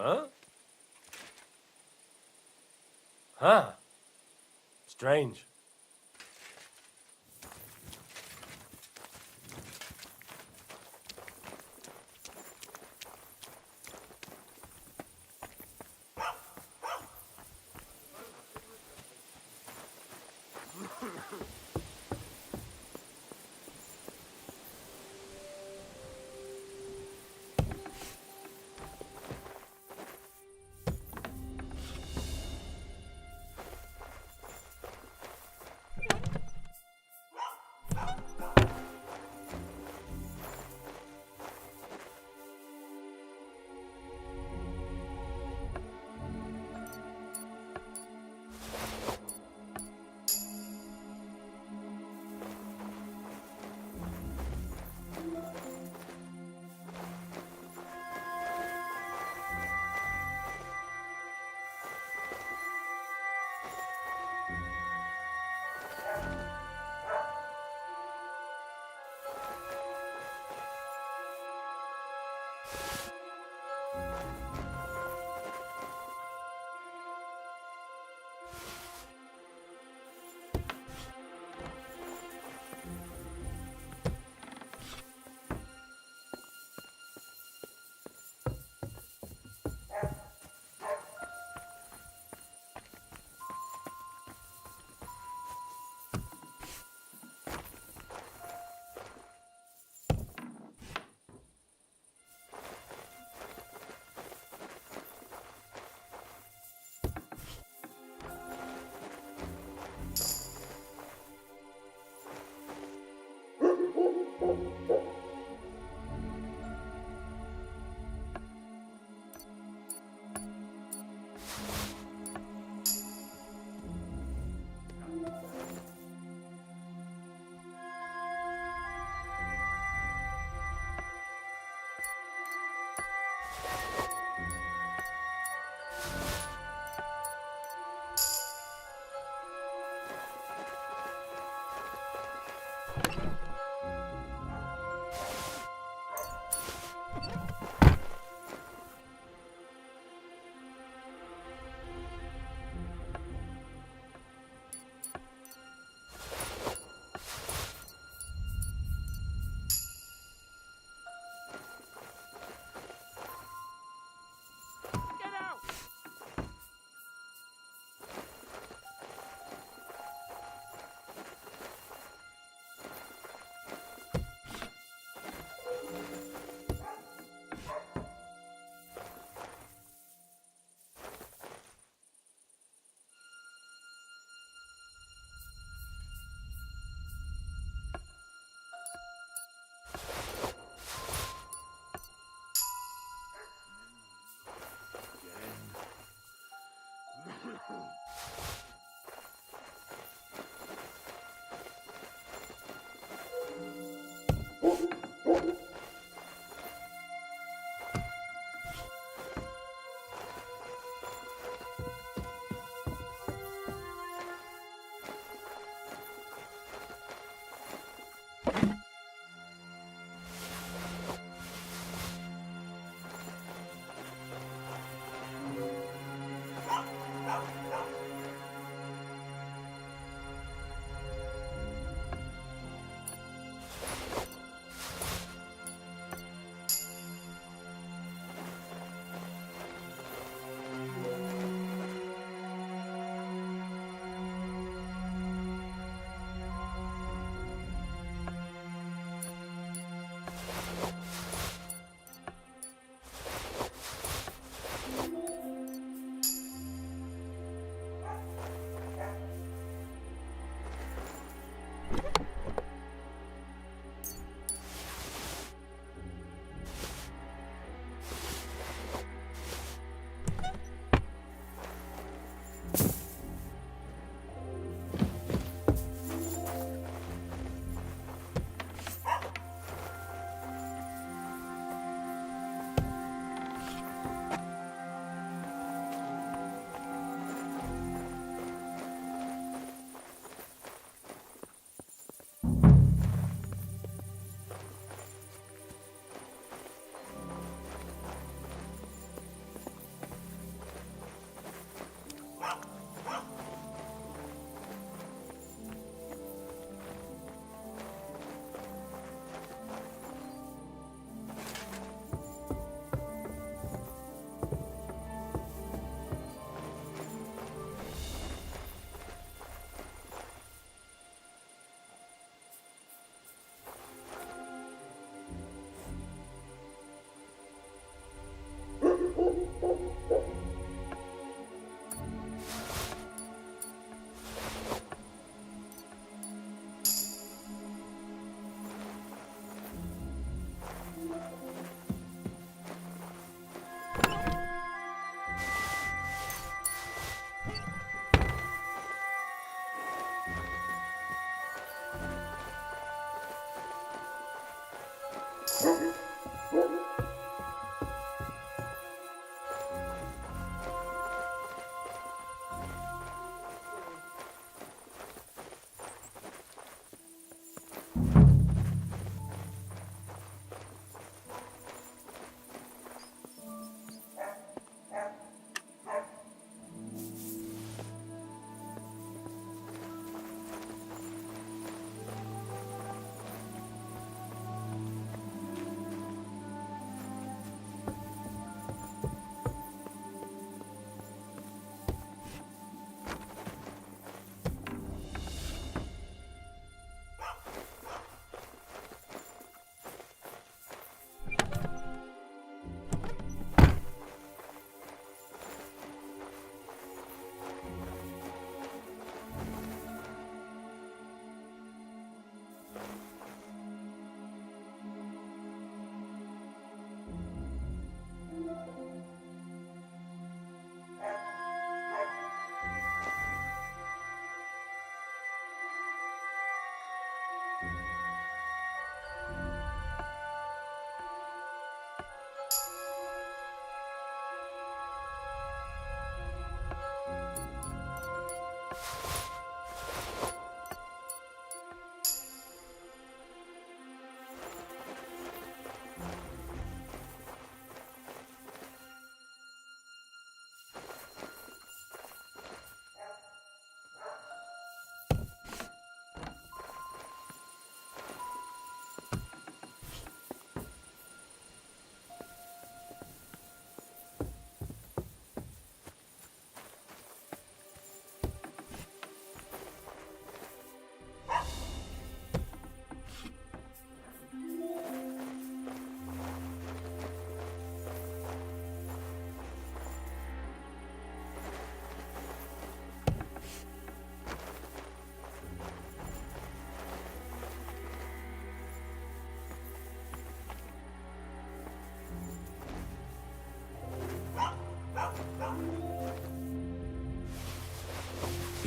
Huh? Huh. Strange.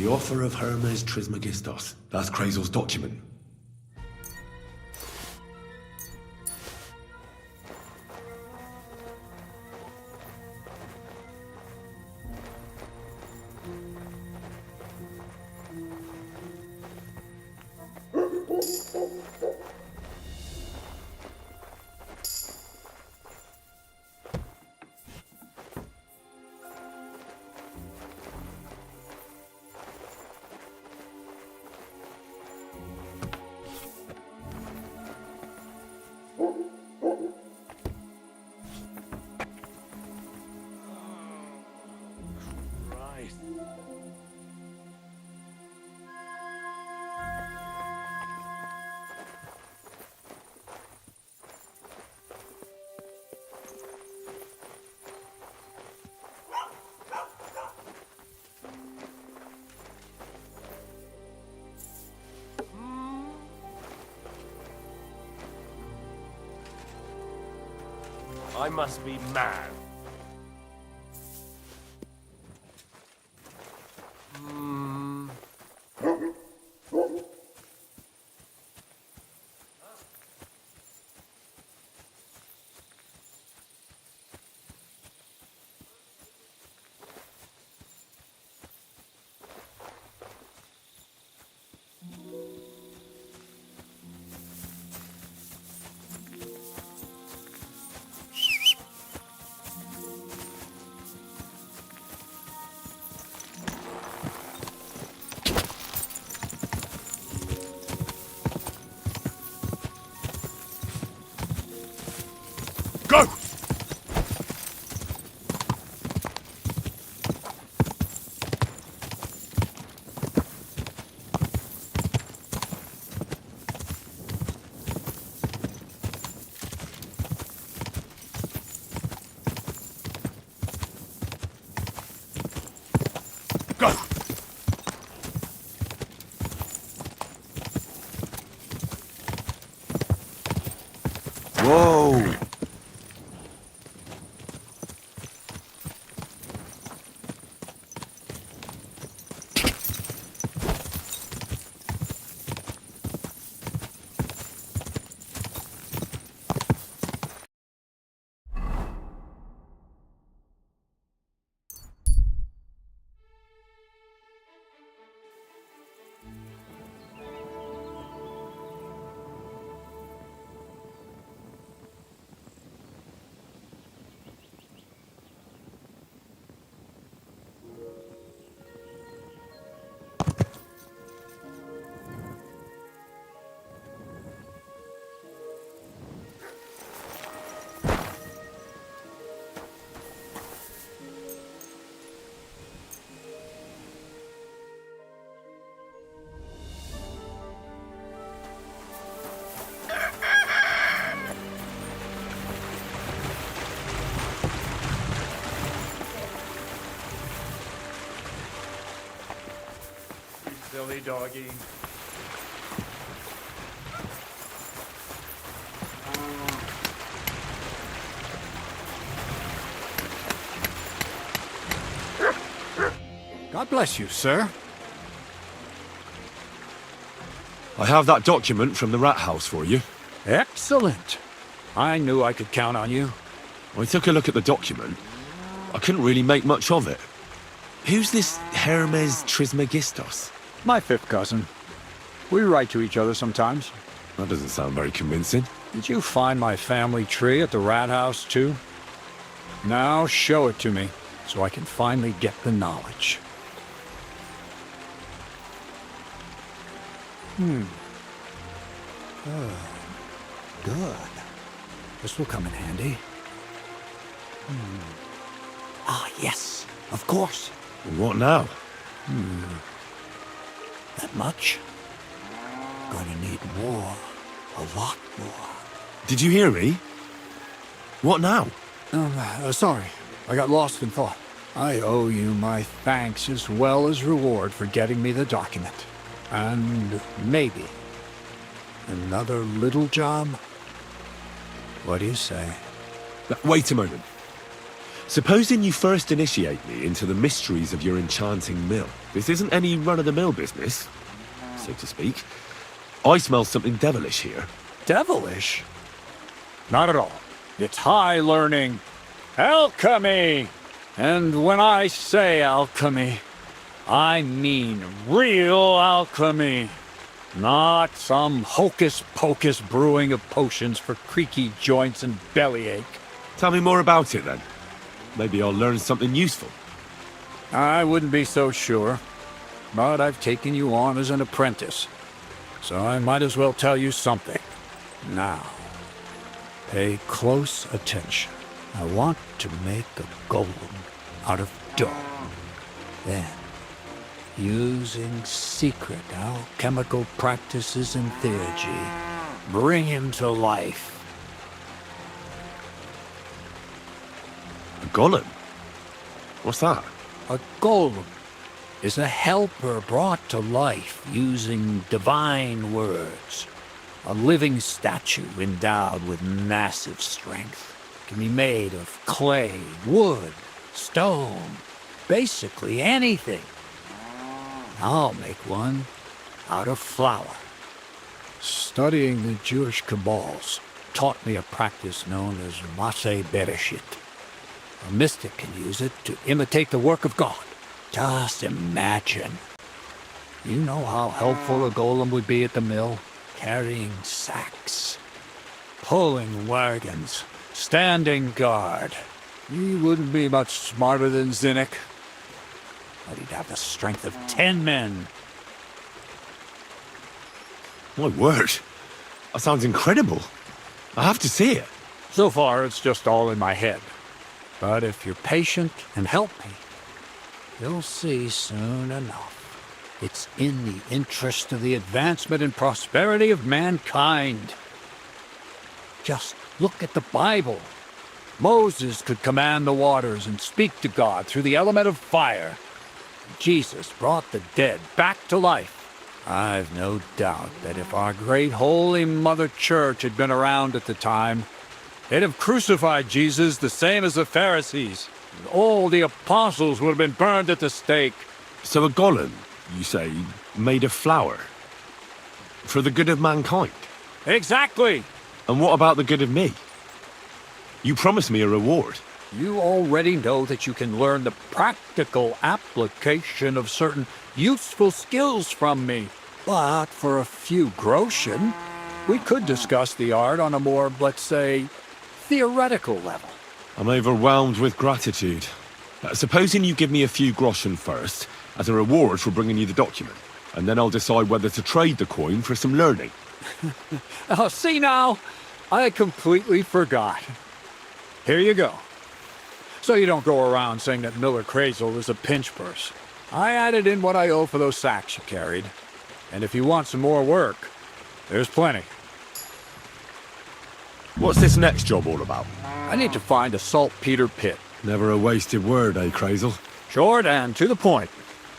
The offer of Hermes Trismegistos. That's Krazel's document. I must be mad. Go! Go! Whoa! Silly doggy. God bless you, sir. I have that document from the rat house for you. Excellent. I knew I could count on you. I took a look at the document. I couldn't really make much of it. Who's this Hermes Trismegistos? My fifth cousin. We write to each other sometimes. That doesn't sound very convincing. Did you find my family tree at the rat house, too? Now show it to me, so I can finally get the knowledge. Good. This will come in handy. Ah, yes, of course. What now? That much? Gonna need more. A lot more. Did you hear me? What now? Sorry. I got lost in thought. I owe you my thanks as well as reward for getting me the document. And maybe another little job? What do you say? Wait a moment. Supposing you first initiate me into the mysteries of your enchanting mill. This isn't any run-of-the-mill business, so to speak. I smell something devilish here. Devilish? Not at all. It's high learning. Alchemy! And when I say alchemy, I mean real alchemy. Not some hocus-pocus brewing of potions for creaky joints and bellyache. Tell me more about it, then. Maybe I'll learn something useful. I wouldn't be so sure, but I've taken you on as an apprentice, so I might as well tell you something. Now, pay close attention. I want to make a golem out of dough. Then, using secret alchemical practices and theurgy, bring him to life. A golem? What's that? A golem is a helper brought to life using divine words. A living statue endowed with massive strength. Can be made of clay, wood, stone, basically anything. I'll make one out of flour. Studying the Jewish Kabbals taught me a practice known as Maseh Bereshit. A mystic can use it to imitate the work of God. Just imagine. You know how helpful a golem would be at the mill? Carrying sacks, pulling wagons, standing guard. He wouldn't be much smarter than Zinnik, but he'd have the strength of 10 men. My word. That sounds incredible. I have to see it. So far, it's just all in my head. But if you're patient and help me, you'll see soon enough. It's in the interest of the advancement and prosperity of mankind. Just look at the Bible. Moses could command the waters and speak to God through the element of fire. Jesus brought the dead back to life. I've no doubt that if our great Holy Mother Church had been around at the time, they'd have crucified Jesus the same as the Pharisees. And all the apostles would have been burned at the stake. So a golem, you say, made of flour? For the good of mankind? Exactly! And what about the good of me? You promised me a reward. You already know that you can learn the practical application of certain useful skills from me. But for a few groschen, we could discuss the art on a more, let's say, theoretical level. I'm overwhelmed with gratitude. Supposing you give me a few groschen first, as a reward for bringing you the document, and then I'll decide whether to trade the coin for some learning. Oh, see now? I completely forgot. Here you go. So you don't go around saying that Miller Crazel is a pinch purse. I added in what I owe for those sacks you carried. And if you want some more work, there's plenty. What's this next job all about? I need to find a saltpeter pit. Never a wasted word, eh, Crazel? Short and to the point.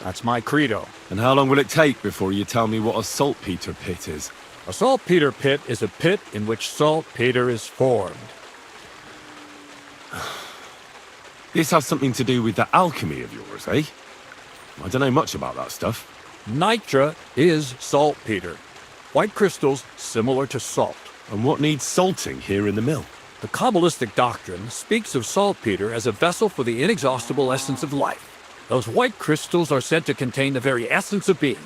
That's my credo. And how long will it take before you tell me what a saltpeter pit is? A saltpeter pit is a pit in which saltpeter is formed. This has something to do with the alchemy of yours, eh? I don't know much about that stuff. Nitra is saltpeter. White crystals similar to salt. And what needs salting here in the mill? The Kabbalistic doctrine speaks of saltpeter as a vessel for the inexhaustible essence of life. Those white crystals are said to contain the very essence of being.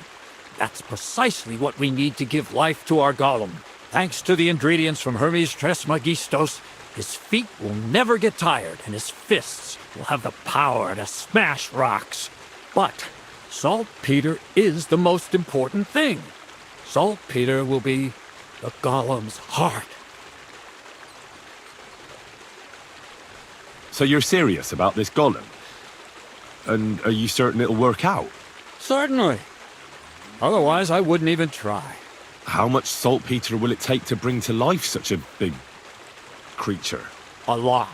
That's precisely what we need to give life to our golem. Thanks to the ingredients from Hermes Trismegistos, his feet will never get tired and his fists will have the power to smash rocks. But saltpeter is the most important thing. Saltpeter will be the golem's heart. So you're serious about this golem? And are you certain it'll work out? Certainly. Otherwise, I wouldn't even try. How much saltpeter will it take to bring to life such a big creature? A lot.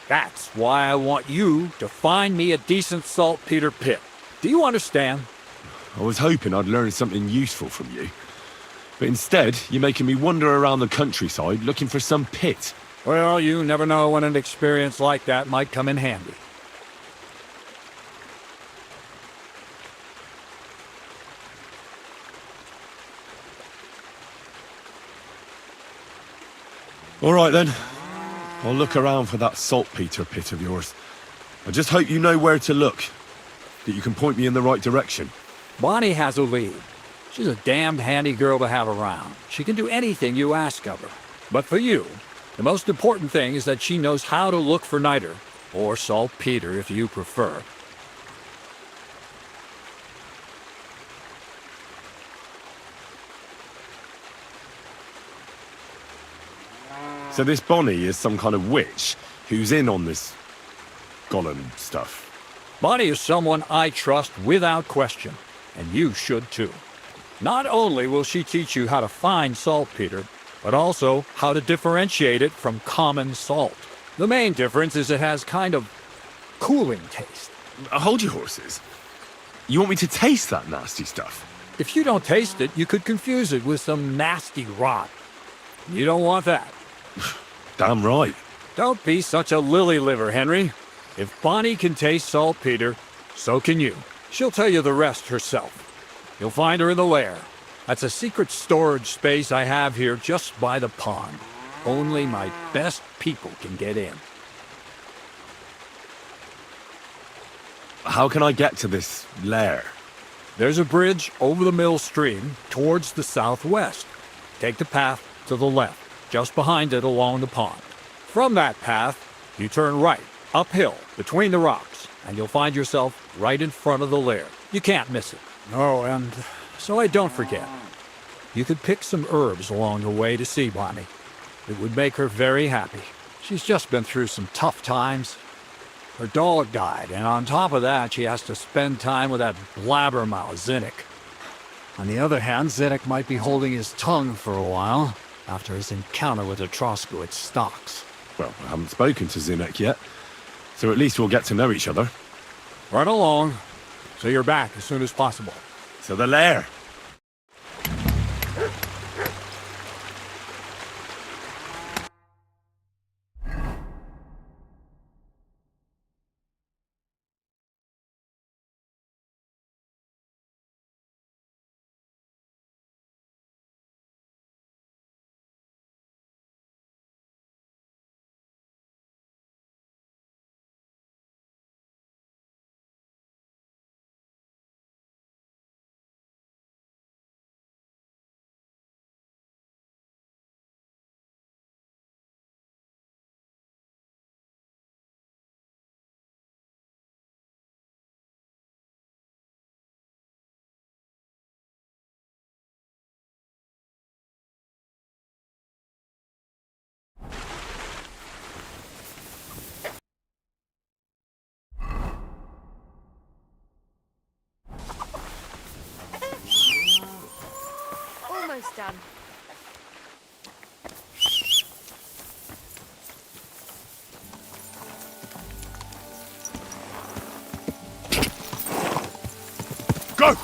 That's why I want you to find me a decent saltpeter pit. Do you understand? I was hoping I'd learn something useful from you. But instead, you're making me wander around the countryside looking for some pit. Well, you never know when an experience like that might come in handy. All right then. I'll look around for that saltpeter pit of yours. I just hope you know where to look, that you can point me in the right direction. Bonnie has a lead. She's a damned handy girl to have around. She can do anything you ask of her. But for you, the most important thing is that she knows how to look for niter, or saltpeter if you prefer. So this Bonnie is some kind of witch who's in on this golem stuff. Bonnie is someone I trust without question, and you should too. Not only will she teach you how to find saltpeter, but also how to differentiate it from common salt. The main difference is it has kind of cooling taste. Hold your horses. You want me to taste that nasty stuff? If you don't taste it, you could confuse it with some nasty rot. You don't want that. Damn right. Don't be such a lily liver, Henry. If Bonnie can taste saltpeter, so can you. She'll tell you the rest herself. You'll find her in the lair. That's a secret storage space I have here just by the pond. Only my best people can get in. How can I get to this lair? There's a bridge over the mill stream towards the southwest. Take the path to the left, just behind it along the pond. From that path, you turn right, uphill, between the rocks, and you'll find yourself right in front of the lair. You can't miss it. Oh, and so I don't forget, you could pick some herbs along the way to see Bonnie. It would make her very happy. She's just been through some tough times. Her dog died, and on top of that, she has to spend time with that blabbermouth Zinnik. On the other hand, Zinnik might be holding his tongue for a while after his encounter with the Troskowitz stocks. Well, I haven't spoken to Zinnek yet, so at least we'll get to know each other. Run along, so you're back as soon as possible. So the lair. Almost done. Go!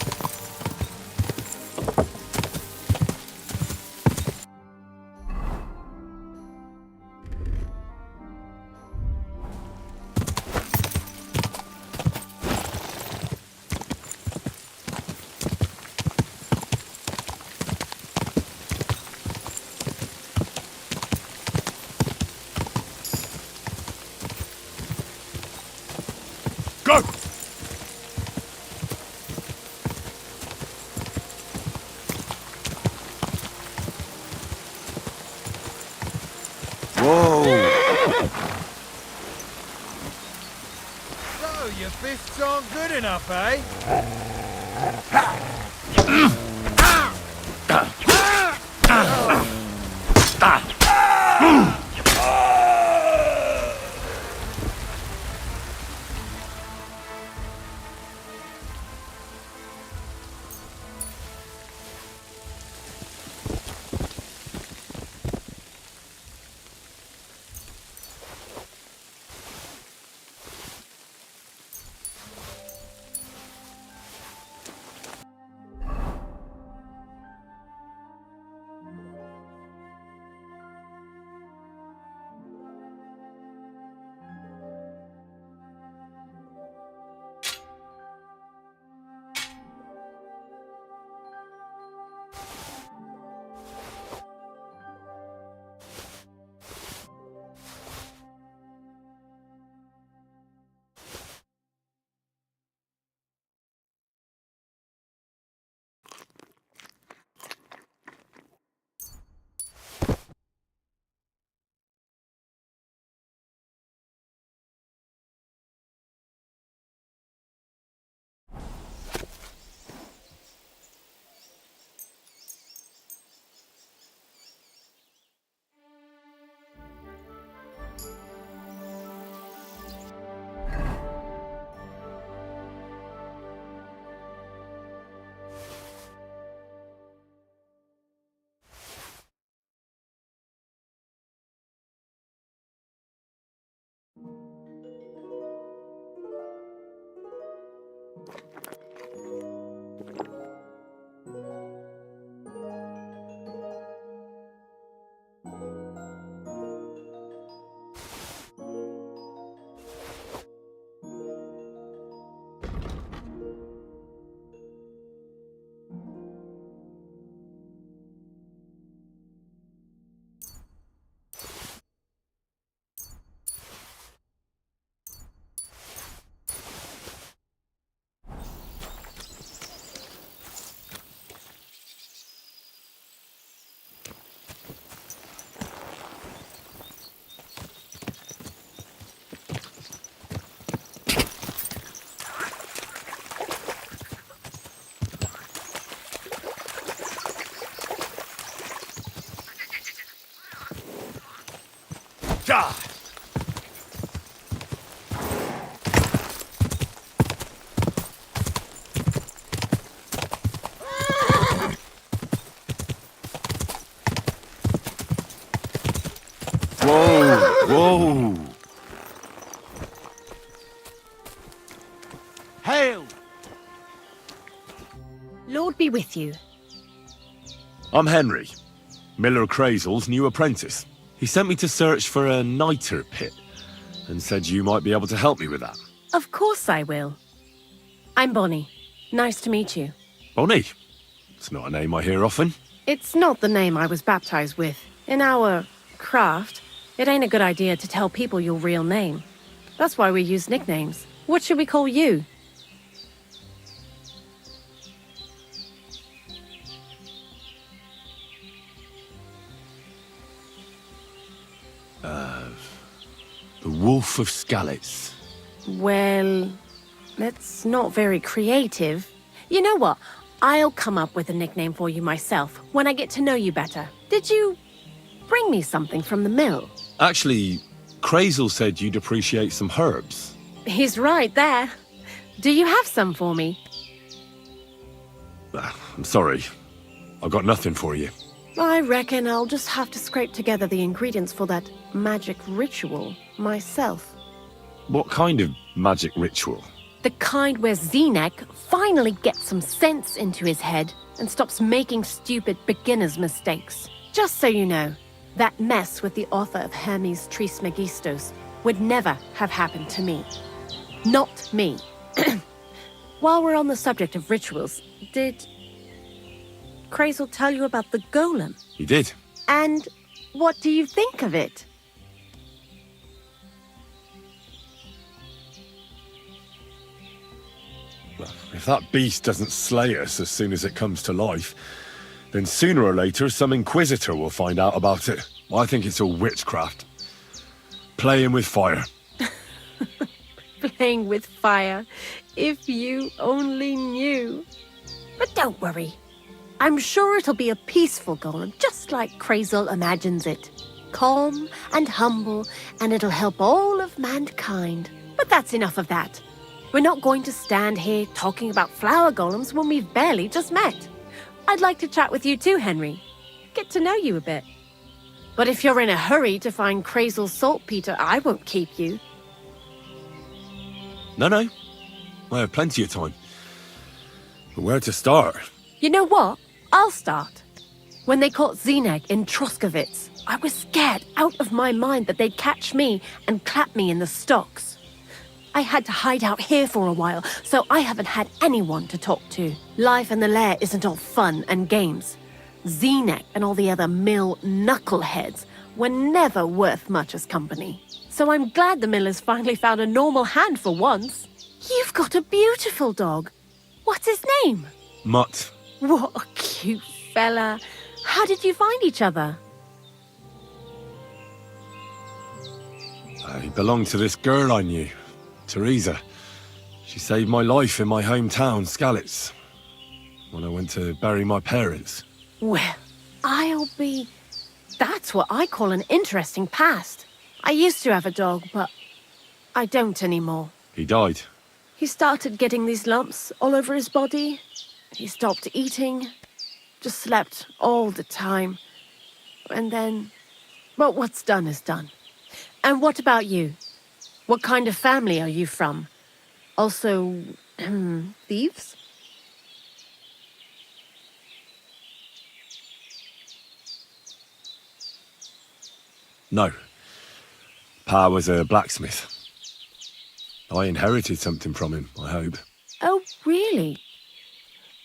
Go! Whoa! So, your fists aren't good enough, eh? God! Whoa! Whoa! Hail! Lord be with you. I'm Henry, Miller Crazel's new apprentice. He sent me to search for a niter pit, and said you might be able to help me with that. Of course I will. I'm Bonnie. Nice to meet you. Bonnie? It's not a name I hear often. It's not the name I was baptized with. In our craft, it ain't a good idea to tell people your real name. That's why we use nicknames. What should we call you? The Wolf of Skalitz. Well, that's not very creative. You know what? I'll come up with a nickname for you myself when I get to know you better. Did you bring me something from the mill? Actually, Crazel said you'd appreciate some herbs. He's right there. Do you have some for me? I'm sorry. I've got nothing for you. I reckon I'll just have to scrape together the ingredients for that magic ritual myself. What kind of magic ritual? The kind where Zenek finally gets some sense into his head and stops making stupid beginner's mistakes. Just so you know, that mess with the author of Hermes Trismegistos would never have happened to me. Not me. While we're on the subject of rituals, did Crazel tell you about the golem? He did. And what do you think of it? Well, if that beast doesn't slay us as soon as it comes to life, then sooner or later some inquisitor will find out about it. I think it's all witchcraft. Playing with fire. Playing with fire. If you only knew. But don't worry. I'm sure it'll be a peaceful golem, just like Crazel imagines it. Calm and humble, and it'll help all of mankind. But that's enough of that. We're not going to stand here talking about flower golems when we've barely just met. I'd like to chat with you too, Henry. Get to know you a bit. But if you're in a hurry to find Crazel's saltpeter, I won't keep you. No. I have plenty of time. But where to start? You know what? I'll start. When they caught Zenek in Troskovitz, I was scared out of my mind that they'd catch me and clap me in the stocks. I had to hide out here for a while, so I haven't had anyone to talk to. Life in the lair isn't all fun and games. Zenek and all the other mill knuckleheads were never worth much as company. So I'm glad the millers finally found a normal hand for once. You've got a beautiful dog. What's his name? Mutt. What a cute fella. How did you find each other? He belonged to this girl I knew, Teresa. She saved my life in my hometown, Skalitz, when I went to bury my parents. Well, That's what I call an interesting past. I used to have a dog, but I don't anymore. He died. He started getting these lumps all over his body. He stopped eating, just slept all the time. And then, well, what's done is done. And what about you? What kind of family are you from? Also, Thieves? No. Pa was a blacksmith. I inherited something from him, I hope. Oh, really?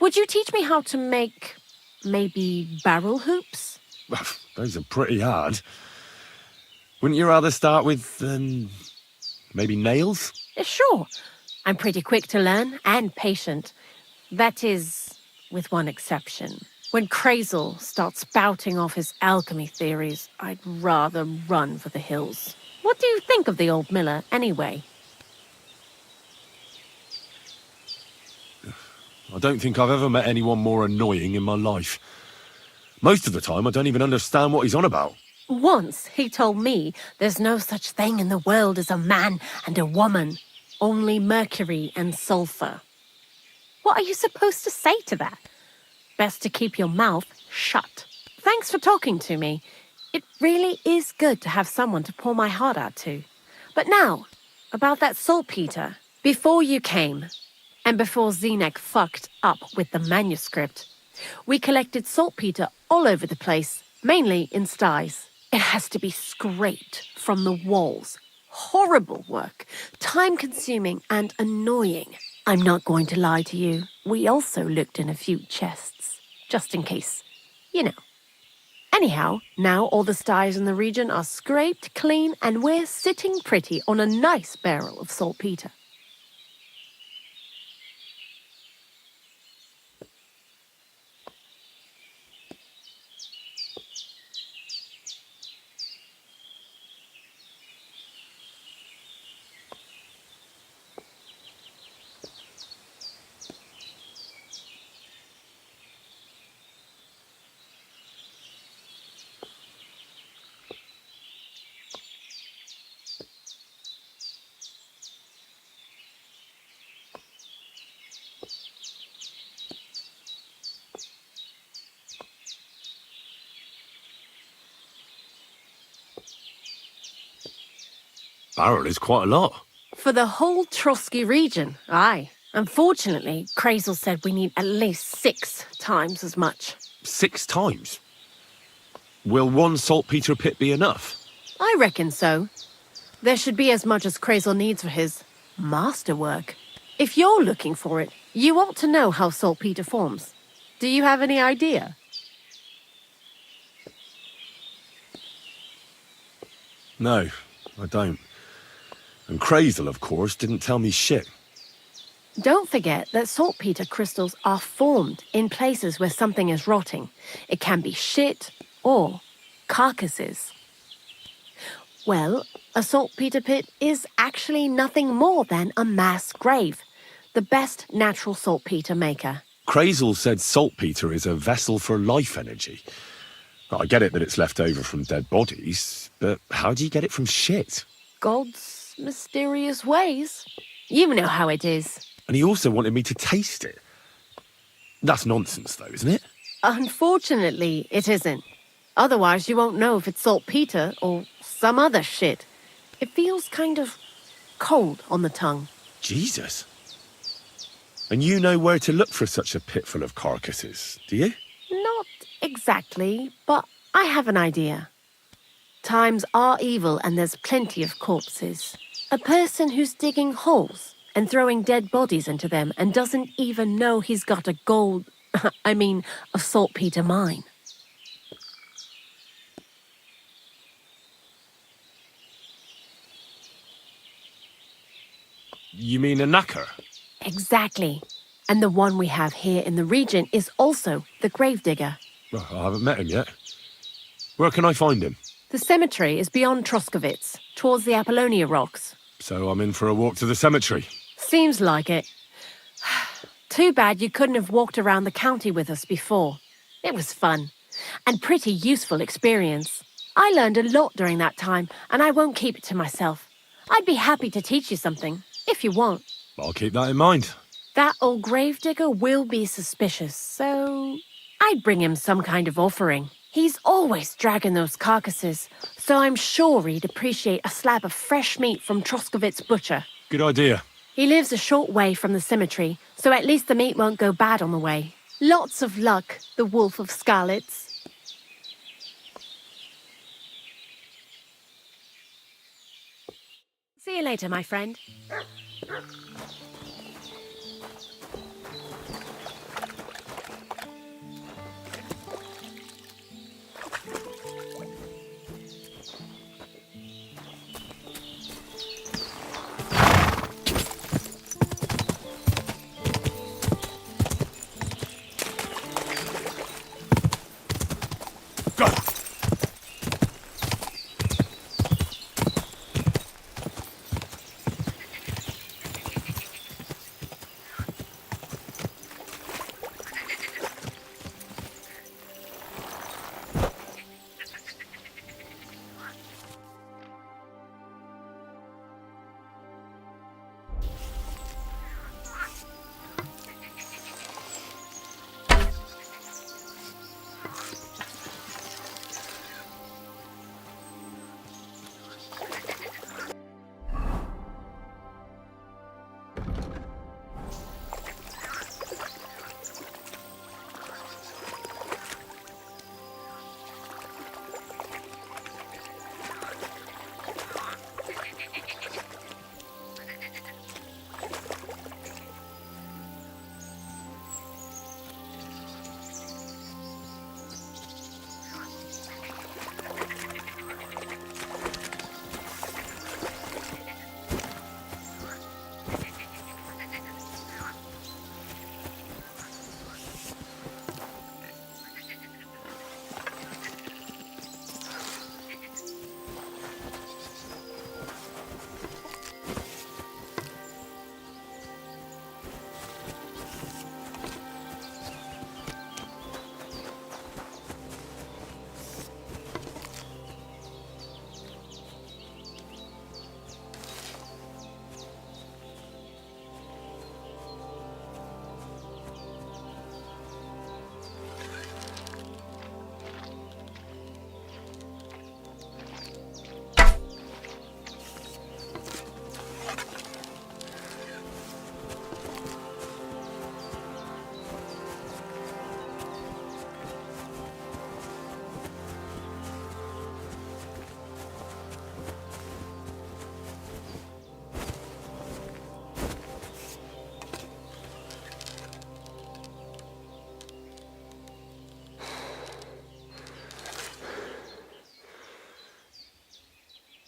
Would you teach me how to make, maybe, barrel hoops? Those are pretty hard. Wouldn't you rather start with, maybe nails? Sure. I'm pretty quick to learn and patient. That is, with one exception. When Crazel starts spouting off his alchemy theories, I'd rather run for the hills. What do you think of the old miller, anyway? I don't think I've ever met anyone more annoying in my life. Most of the time, I don't even understand what he's on about. Once he told me there's no such thing in the world as a man and a woman. Only mercury and sulfur. What are you supposed to say to that? Best to keep your mouth shut. Thanks for talking to me. It really is good to have someone to pour my heart out to. But now, about that saltpeter. Before you came, and before Zenek fucked up with the manuscript, we collected saltpeter all over the place, mainly in sties. It has to be scraped from the walls. Horrible work, time-consuming and annoying. I'm not going to lie to you. We also looked in a few chests, just in case, you know. Anyhow, now all the sties in the region are scraped clean and we're sitting pretty on a nice barrel of saltpeter. Barrel is quite a lot. For the whole Trotsky region, aye. Unfortunately, Crazel said we need at least 6 times as much. 6 times? Will one saltpeter pit be enough? I reckon so. There should be as much as Crazel needs for his masterwork. If you're looking for it, you ought to know how saltpeter forms. Do you have any idea? No, I don't. And Crazel, of course, didn't tell me shit. Don't forget that saltpeter crystals are formed in places where something is rotting. It can be shit or carcasses. Well, a saltpeter pit is actually nothing more than a mass grave. The best natural saltpeter maker. Crazel said saltpeter is a vessel for life energy. Well, I get it that it's left over from dead bodies, but how do you get it from shit? God's mysterious ways. You know how it is. And he also wanted me to taste it. That's nonsense, though, isn't it? Unfortunately, it isn't. Otherwise, you won't know if it's saltpeter or some other shit. It feels kind of cold on the tongue. Jesus. And you know where to look for such a pit full of carcasses, do you? Not exactly, but I have an idea. Times are evil and there's plenty of corpses. A person who's digging holes and throwing dead bodies into them and doesn't even know he's got a a saltpeter mine. You mean a knacker? Exactly. And the one we have here in the region is also the gravedigger. Well, I haven't met him yet. Where can I find him? The cemetery is beyond Troskowitz, towards the Apollonia rocks. So I'm in for a walk to the cemetery. Seems like it. Too bad you couldn't have walked around the county with us before. It was fun, and pretty useful experience. I learned a lot during that time, and I won't keep it to myself. I'd be happy to teach you something, if you want. I'll keep that in mind. That old gravedigger will be suspicious, so I'd bring him some kind of offering. He's always dragging those carcasses, so I'm sure he'd appreciate a slab of fresh meat from Troskowitz butcher. Good idea. He lives a short way from the cemetery, so at least the meat won't go bad on the way. Lots of luck, the Wolf of Skalitz. See you later, my friend. Go!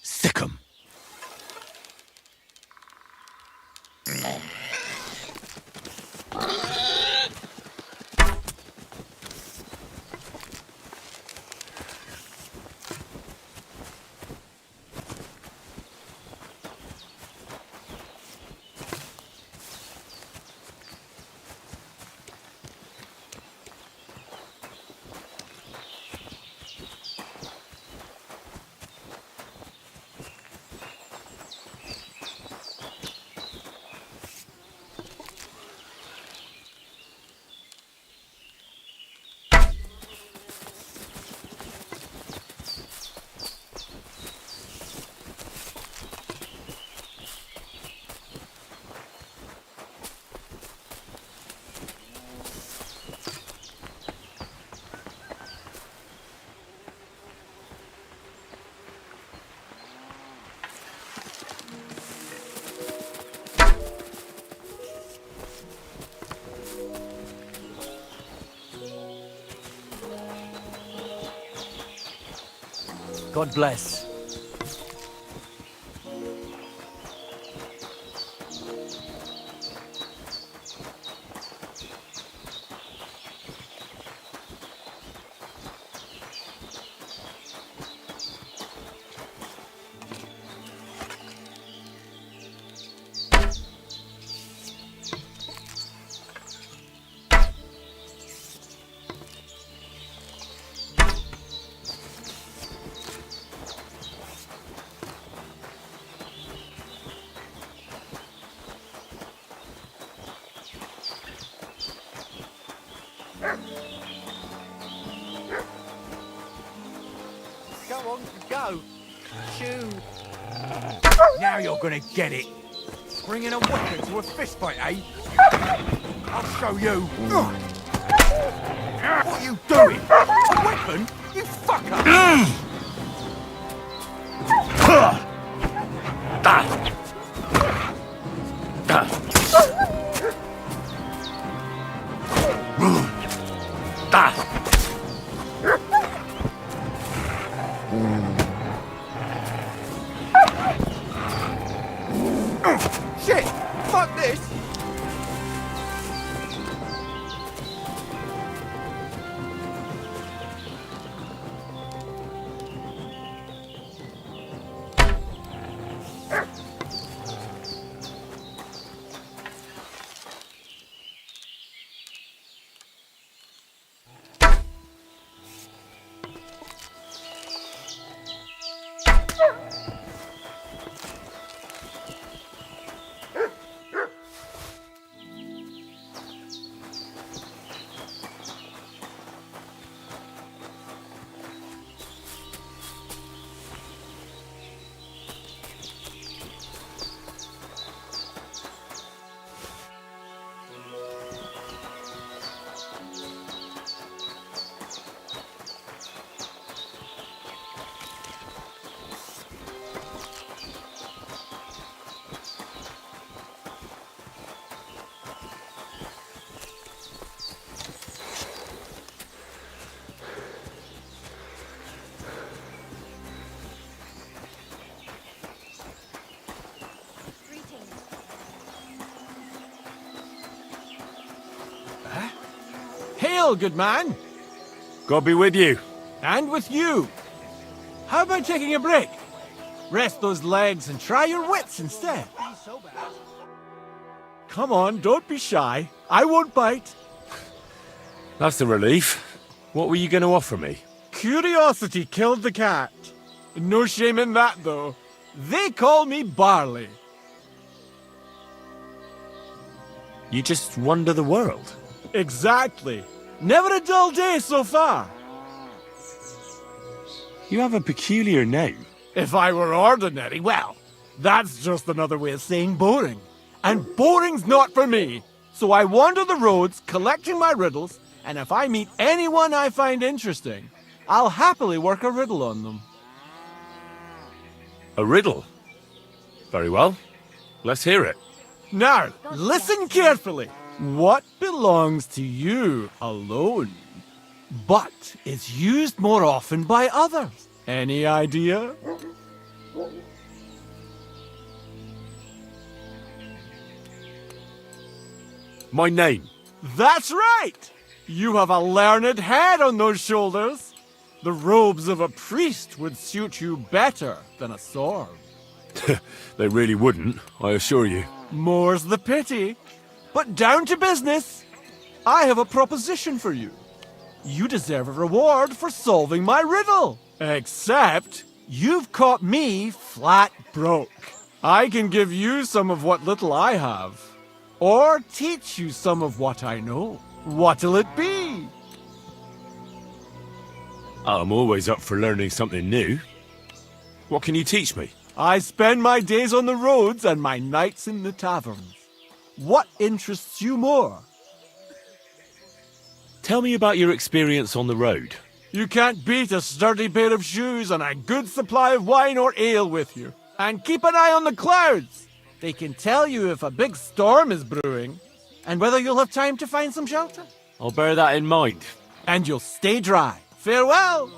Sick 'em. God bless. Go on, go. Chew. Now you're gonna get it. Bringing a weapon to a fistfight, eh? I'll show you. What are you doing? A weapon? You fucker! Shit! Fuck this! Hail, good man! God be with you. And with you. How about taking a break? Rest those legs and try your wits instead. Come on, don't be shy. I won't bite. That's a relief. What were you going to offer me? Curiosity killed the cat. No shame in that, though. They call me Barley. You just wander the world. Exactly. Never a dull day so far. You have a peculiar name. If I were ordinary, well, that's just another way of saying boring. And boring's not for me. So I wander the roads collecting my riddles, and if I meet anyone I find interesting, I'll happily work a riddle on them. A riddle? Very well. Let's hear it. Now, listen carefully. What belongs to you alone, but is used more often by others? Any idea? My name. That's right! You have a learned head on those shoulders. The robes of a priest would suit you better than a sword. They really wouldn't, I assure you. More's the pity. But down to business. I have a proposition for you. You deserve a reward for solving my riddle. Except, you've caught me flat broke. I can give you some of what little I have. Or teach you some of what I know. What'll it be? I'm always up for learning something new. What can you teach me? I spend my days on the roads and my nights in the taverns. What interests you more? Tell me about your experience on the road. You can't beat a sturdy pair of shoes and a good supply of wine or ale with you. And keep an eye on the clouds. They can tell you if a big storm is brewing and whether you'll have time to find some shelter. I'll bear that in mind. And you'll stay dry. Farewell!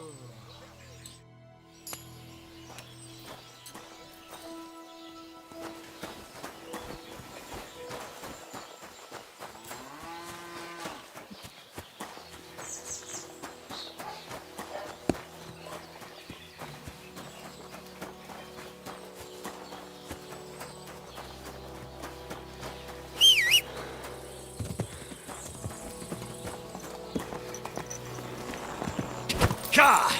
Ka!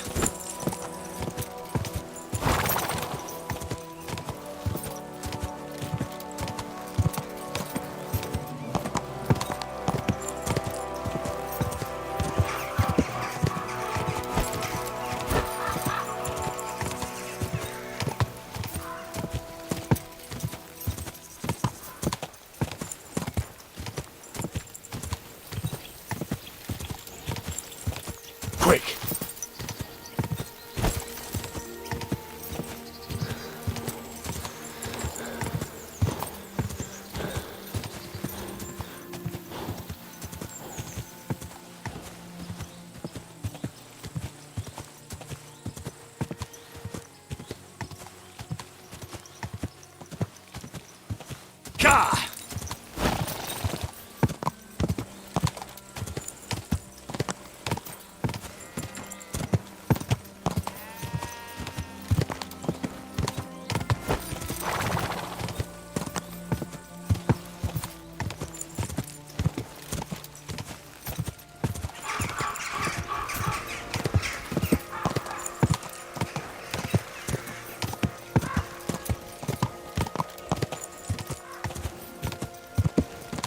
Gah!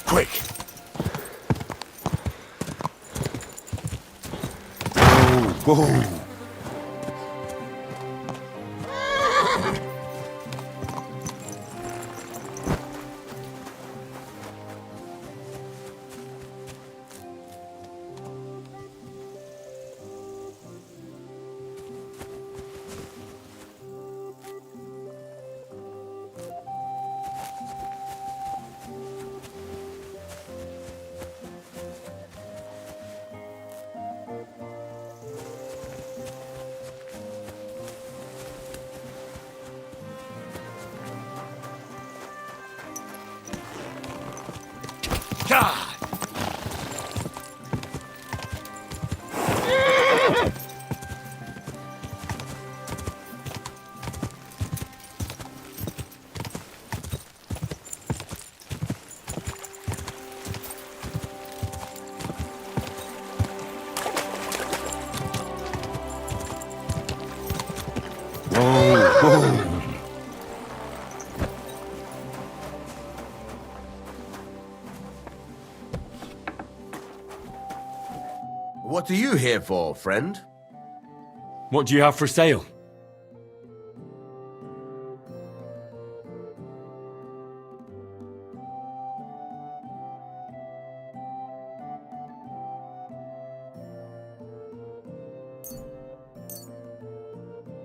Quick! Whoa! Gah! Whoa! What are you here for, friend? What do you have for sale?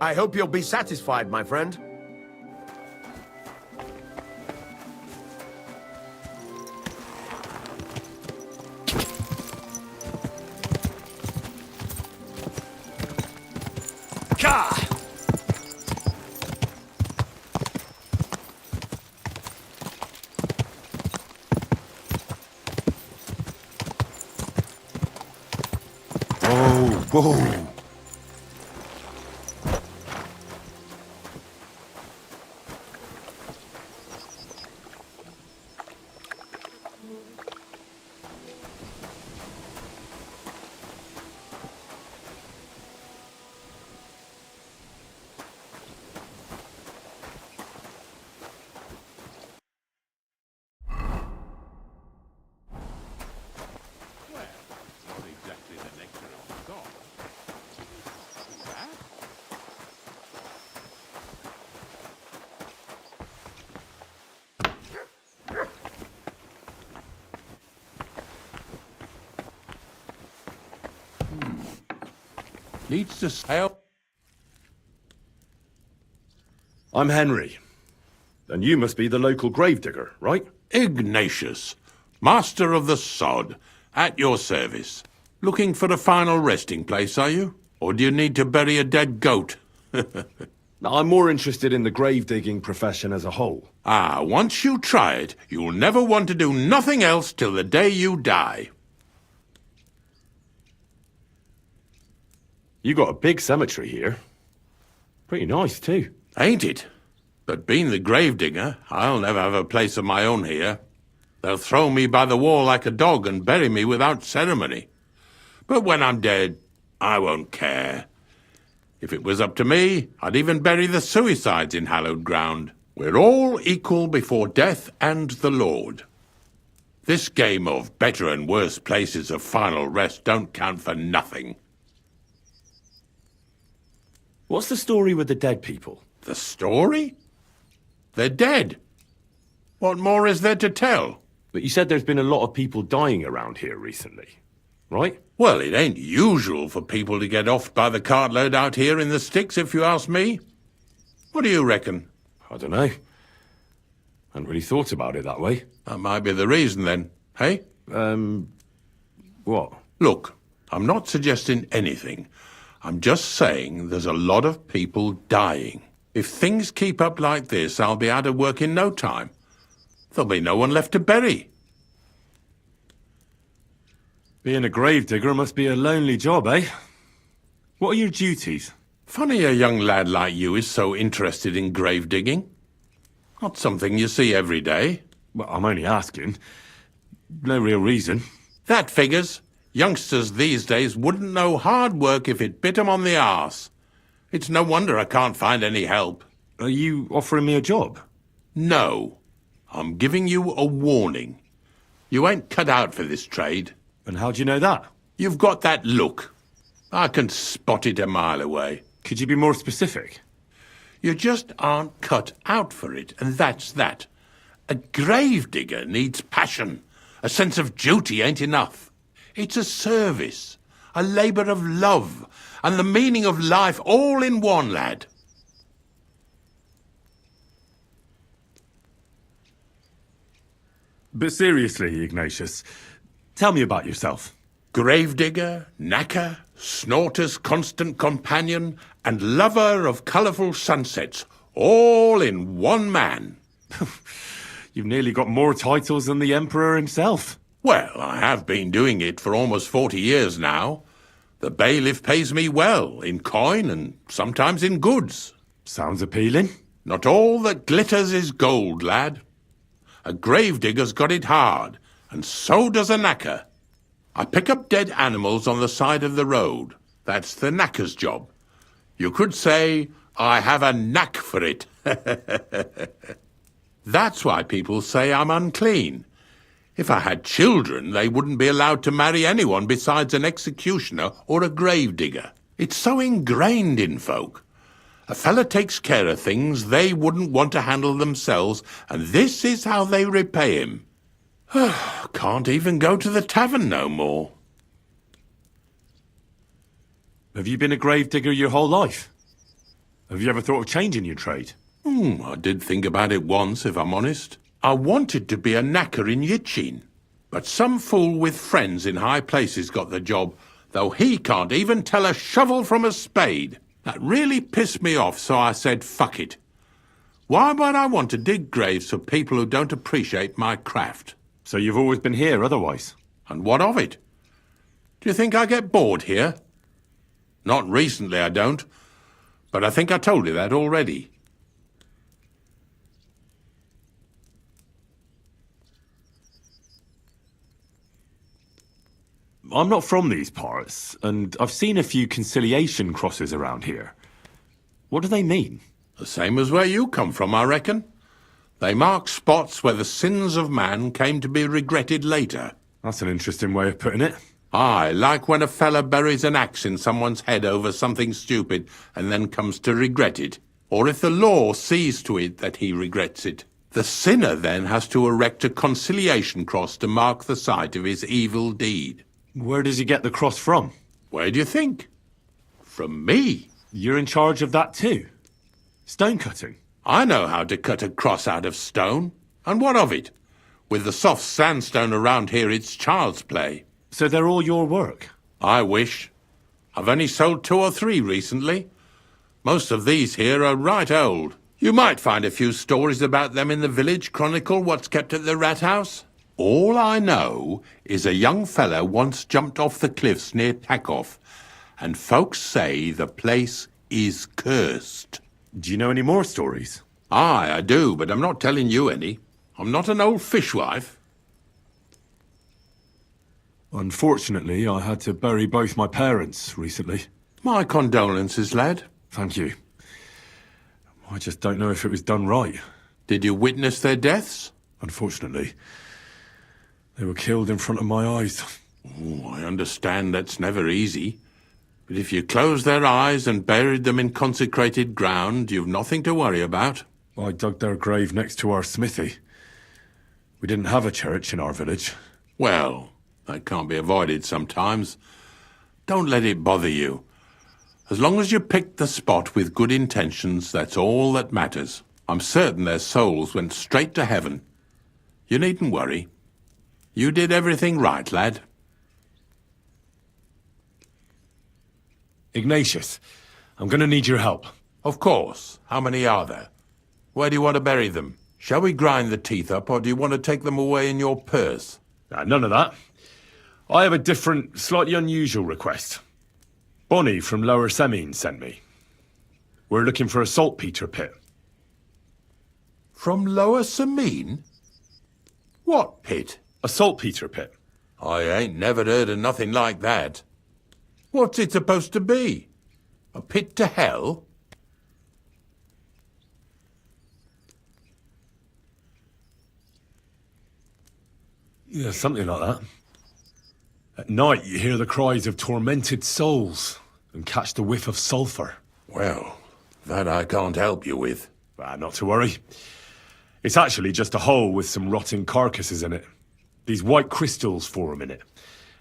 I hope you'll be satisfied, my friend. Gah! Whoa! Needs to help. I'm Henry. And you must be the local gravedigger, right? Ignatius, master of the sod, at your service. Looking for a final resting place, are you? Or do you need to bury a dead goat? Now, I'm more interested in the grave-digging profession as a whole. Ah, once you try it, you'll never want to do nothing else till the day you die. You got a big cemetery here. Pretty nice, too. Ain't it? But being the gravedigger, I'll never have a place of my own here. They'll throw me by the wall like a dog and bury me without ceremony. But when I'm dead, I won't care. If it was up to me, I'd even bury the suicides in hallowed ground. We're all equal before death and the Lord. This game of better and worse places of final rest don't count for nothing. What's the story with the dead people? The story? They're dead. What more is there to tell? But you said there's been a lot of people dying around here recently, right? Well, it ain't usual for people to get offed by the cartload out here in the sticks, if you ask me. What do you reckon? I don't know. Hadn't really thought about it that way. That might be the reason, then. Hey? What? Look, I'm not suggesting anything. I'm just saying there's a lot of people dying. If things keep up like this, I'll be out of work in no time. There'll be no one left to bury. Being a gravedigger must be a lonely job, eh? What are your duties? Funny a young lad like you is so interested in grave digging. Not something you see every day. Well, I'm only asking. No real reason. That figures. Youngsters these days wouldn't know hard work if it bit 'em on the arse. It's no wonder I can't find any help. Are you offering me a job? No. I'm giving you a warning. You ain't cut out for this trade. And how do you know that? You've got that look. I can spot it a mile away. Could you be more specific? You just aren't cut out for it, and that's that. A gravedigger needs passion. A sense of duty ain't enough. It's a service, a labour of love, and the meaning of life all in one, lad. But seriously, Ignatius, tell me about yourself. Gravedigger, knacker, snorter's constant companion, and lover of colourful sunsets, all in one man. You've nearly got more titles than the Emperor himself. Well, I have been doing it for almost 40 years now. The bailiff pays me well, in coin and sometimes in goods. Sounds appealing. Not all that glitters is gold, lad. A gravedigger's got it hard, and so does a knacker. I pick up dead animals on the side of the road. That's the knacker's job. You could say, I have a knack for it. That's why people say I'm unclean. If I had children, they wouldn't be allowed to marry anyone besides an executioner or a gravedigger. It's so ingrained in folk. A fella takes care of things they wouldn't want to handle themselves, and this is how they repay him. Can't even go to the tavern no more. Have you been a gravedigger your whole life? Have you ever thought of changing your trade? I did think about it once, if I'm honest. I wanted to be a knacker in Yitchin, but some fool with friends in high places got the job, though he can't even tell a shovel from a spade. That really pissed me off, so I said, fuck it. Why would I want to dig graves for people who don't appreciate my craft? So you've always been here otherwise? And what of it? Do you think I get bored here? Not recently, I don't. But I think I told you that already. I'm not from these parts, and I've seen a few conciliation crosses around here. What do they mean? The same as where you come from, I reckon. They mark spots where the sins of man came to be regretted later. That's an interesting way of putting it. Aye, like when a fella buries an axe in someone's head over something stupid and then comes to regret it. Or if the law sees to it that he regrets it. The sinner then has to erect a conciliation cross to mark the site of his evil deed. Where does he get the cross from? Where do you think? From me. You're in charge of that too? Stone cutting? I know how to cut a cross out of stone. And what of it? With the soft sandstone around here, it's child's play. So they're all your work? I wish. I've only sold 2 or 3 recently. Most of these here are right old. You might find a few stories about them in the village chronicle what's kept at the rat house. All I know is a young fella once jumped off the cliffs near Takoff, and folks say the place is cursed. Do you know any more stories? Aye, I do, but I'm not telling you any. I'm not an old fishwife. Unfortunately, I had to bury both my parents recently. My condolences, lad. Thank you. I just don't know if it was done right. Did you witness their deaths? Unfortunately. They were killed in front of my eyes. Oh, I understand that's never easy. But if you closed their eyes and buried them in consecrated ground, you've nothing to worry about. I dug their grave next to our smithy. We didn't have a church in our village. Well, that can't be avoided sometimes. Don't let it bother you. As long as you picked the spot with good intentions, that's all that matters. I'm certain their souls went straight to heaven. You needn't worry. You did everything right, lad. Ignatius, I'm going to need your help. Of course. How many are there? Where do you want to bury them? Shall we grind the teeth up, or do you want to take them away in your purse? None of that. I have a different, slightly unusual request. Bonnie from Lower Semine sent me. We're looking for a saltpeter pit. From Lower Semine? What pit? A saltpeter pit. I ain't never heard of nothing like that. What's it supposed to be? A pit to hell? Yeah, something like that. At night, you hear the cries of tormented souls and catch the whiff of sulphur. Well, that I can't help you with. Not to worry. It's actually just a hole with some rotting carcasses in it. These white crystals form in it.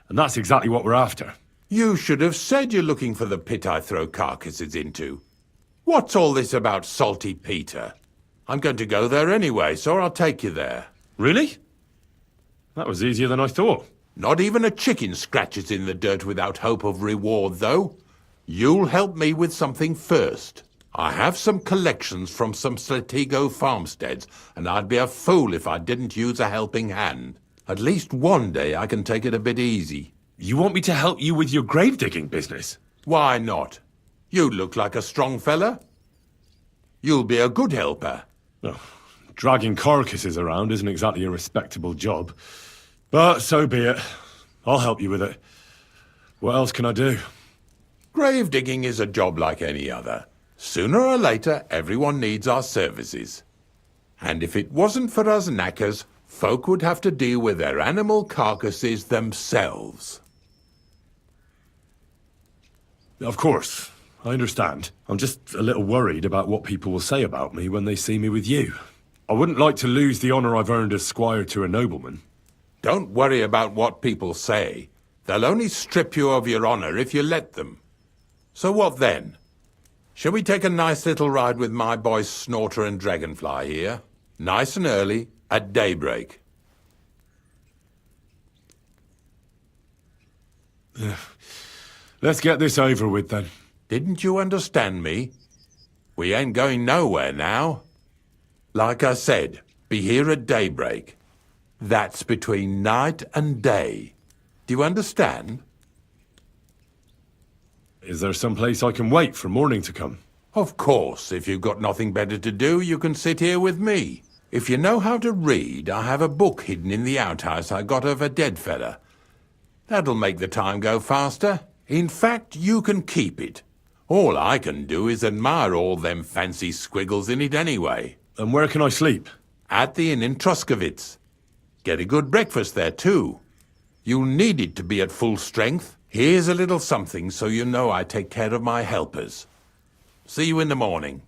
And that's exactly what we're after. You should have said you're looking for the pit I throw carcasses into. What's all this about Salty Peter? I'm going to go there anyway, so I'll take you there. Really? That was easier than I thought. Not even a chicken scratches in the dirt without hope of reward, though. You'll help me with something first. I have some collections from some Slatigo farmsteads, and I'd be a fool if I didn't use a helping hand. At least one day I can take it a bit easy. You want me to help you with your grave-digging business? Why not? You look like a strong fella. You'll be a good helper. Oh, dragging carcasses around isn't exactly a respectable job. But so be it. I'll help you with it. What else can I do? Grave digging is a job like any other. Sooner or later, everyone needs our services. And if it wasn't for us knackers, folk would have to deal with their animal carcasses themselves. Of course, I understand. I'm just a little worried about what people will say about me when they see me with you. I wouldn't like to lose the honor I've earned as squire to a nobleman. Don't worry about what people say. They'll only strip you of your honor if you let them. So what then? Shall we take a nice little ride with my boys Snorter and Dragonfly here? Nice and early, at daybreak. Let's get this over with then. Didn't you understand me? We ain't going nowhere now. Like I said, be here at daybreak. That's between night and day. Do you understand? Is there some place I can wait for morning to come? Of course, if you've got nothing better to do, you can sit here with me. If you know how to read, I have a book hidden in the outhouse I got of a dead fella. That'll make the time go faster. In fact, you can keep it. All I can do is admire all them fancy squiggles in it anyway. And where can I sleep? At the inn in Truskowitz. Get a good breakfast there, too. You'll need it to be at full strength. Here's a little something so you know I take care of my helpers. See you in the morning.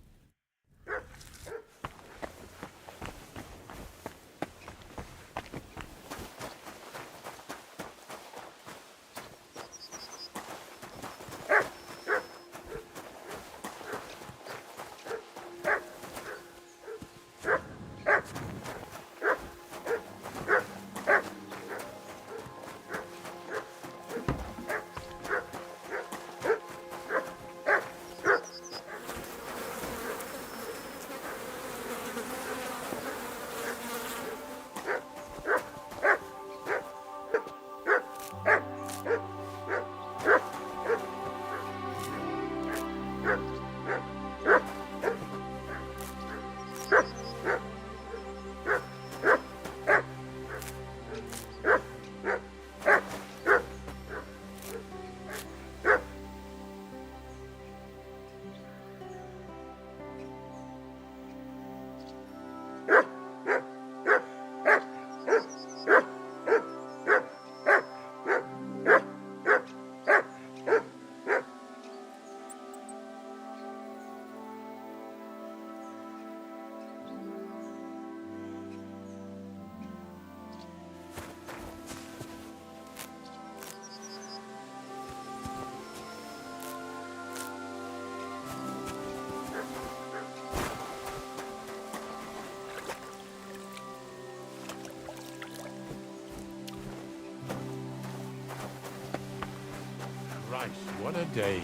Christ, what a day.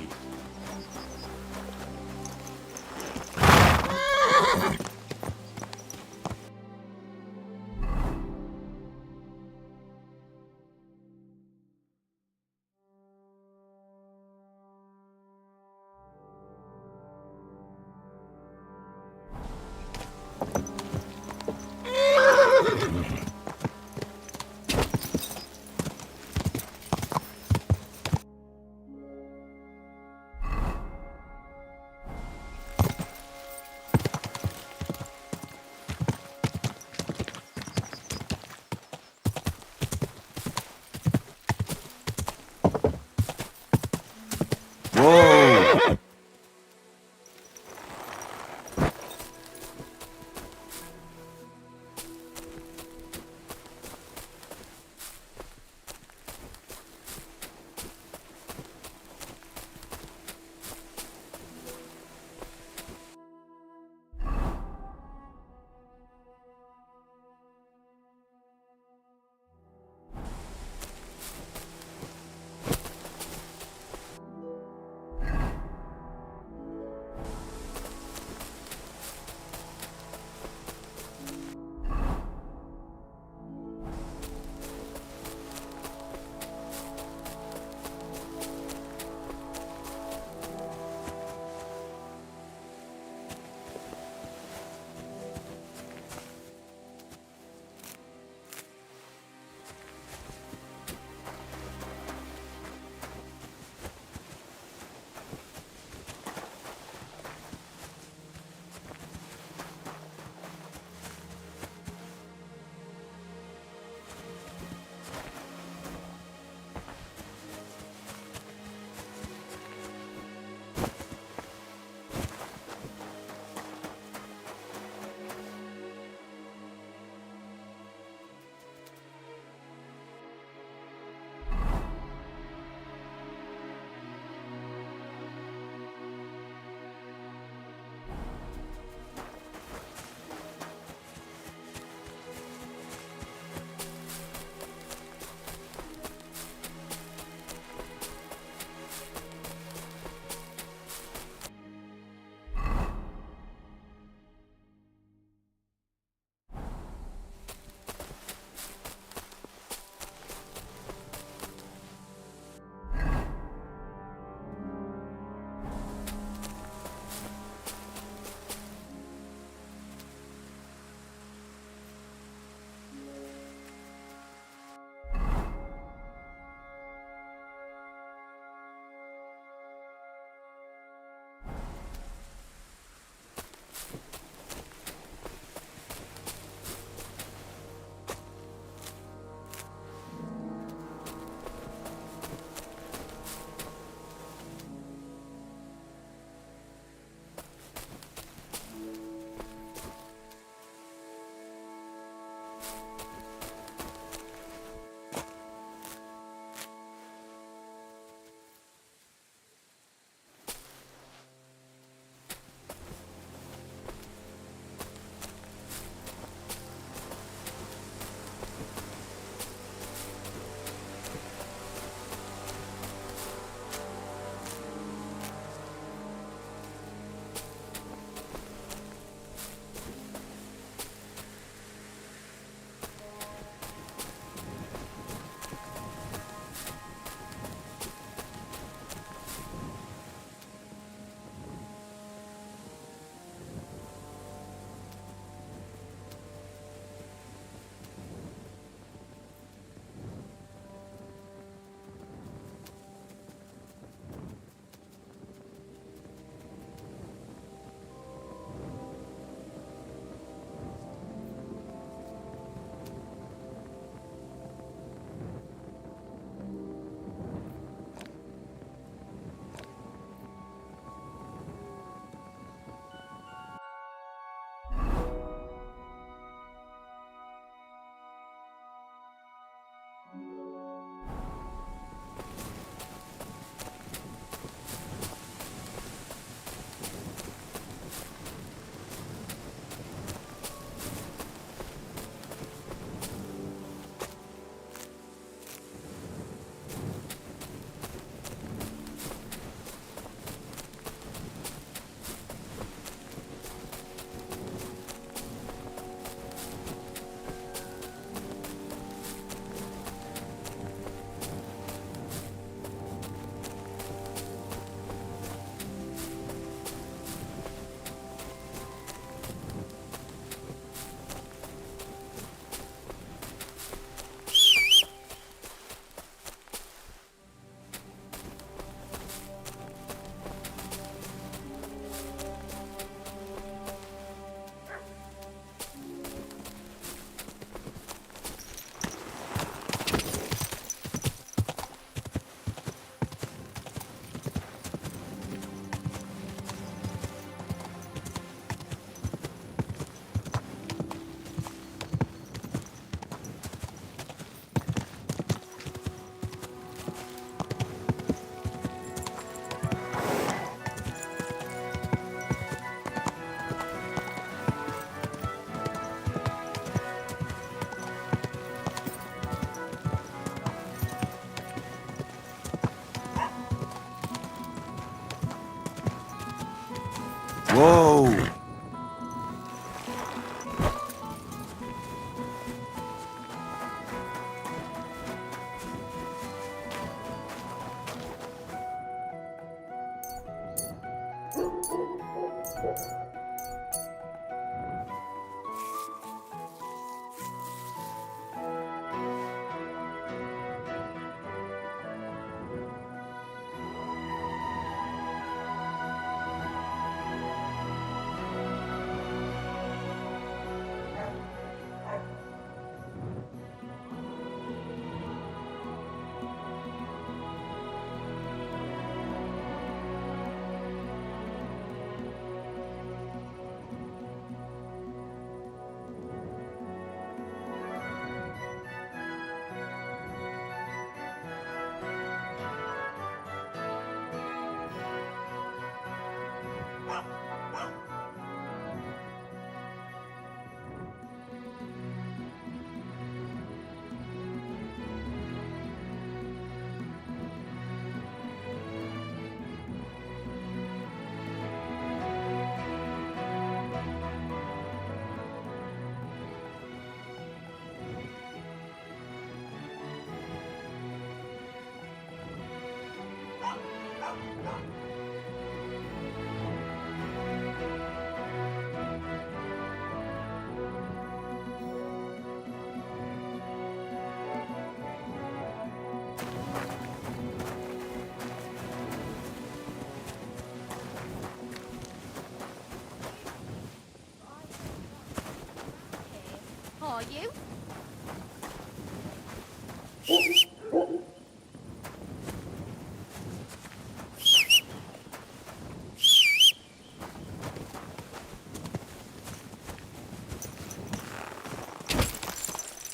Are you?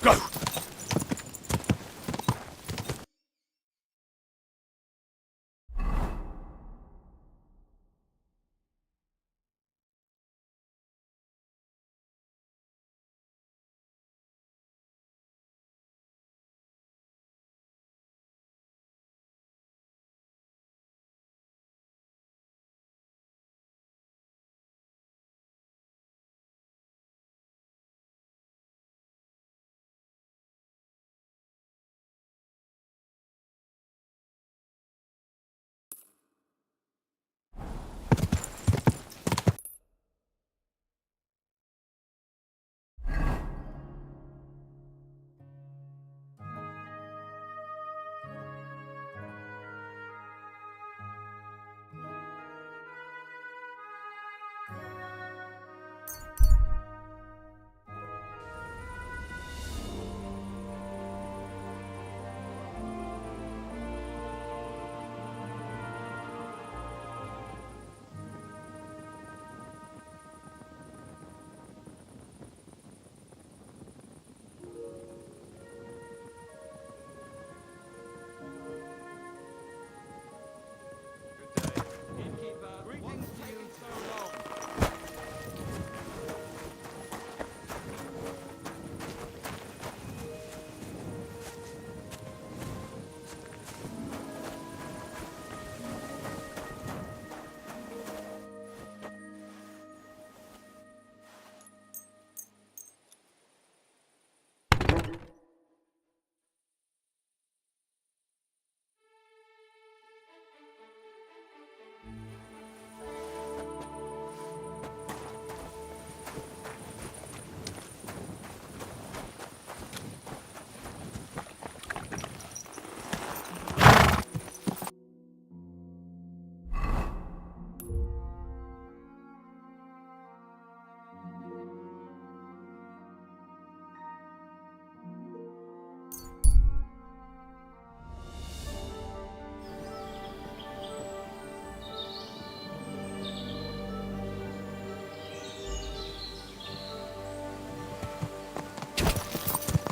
Go!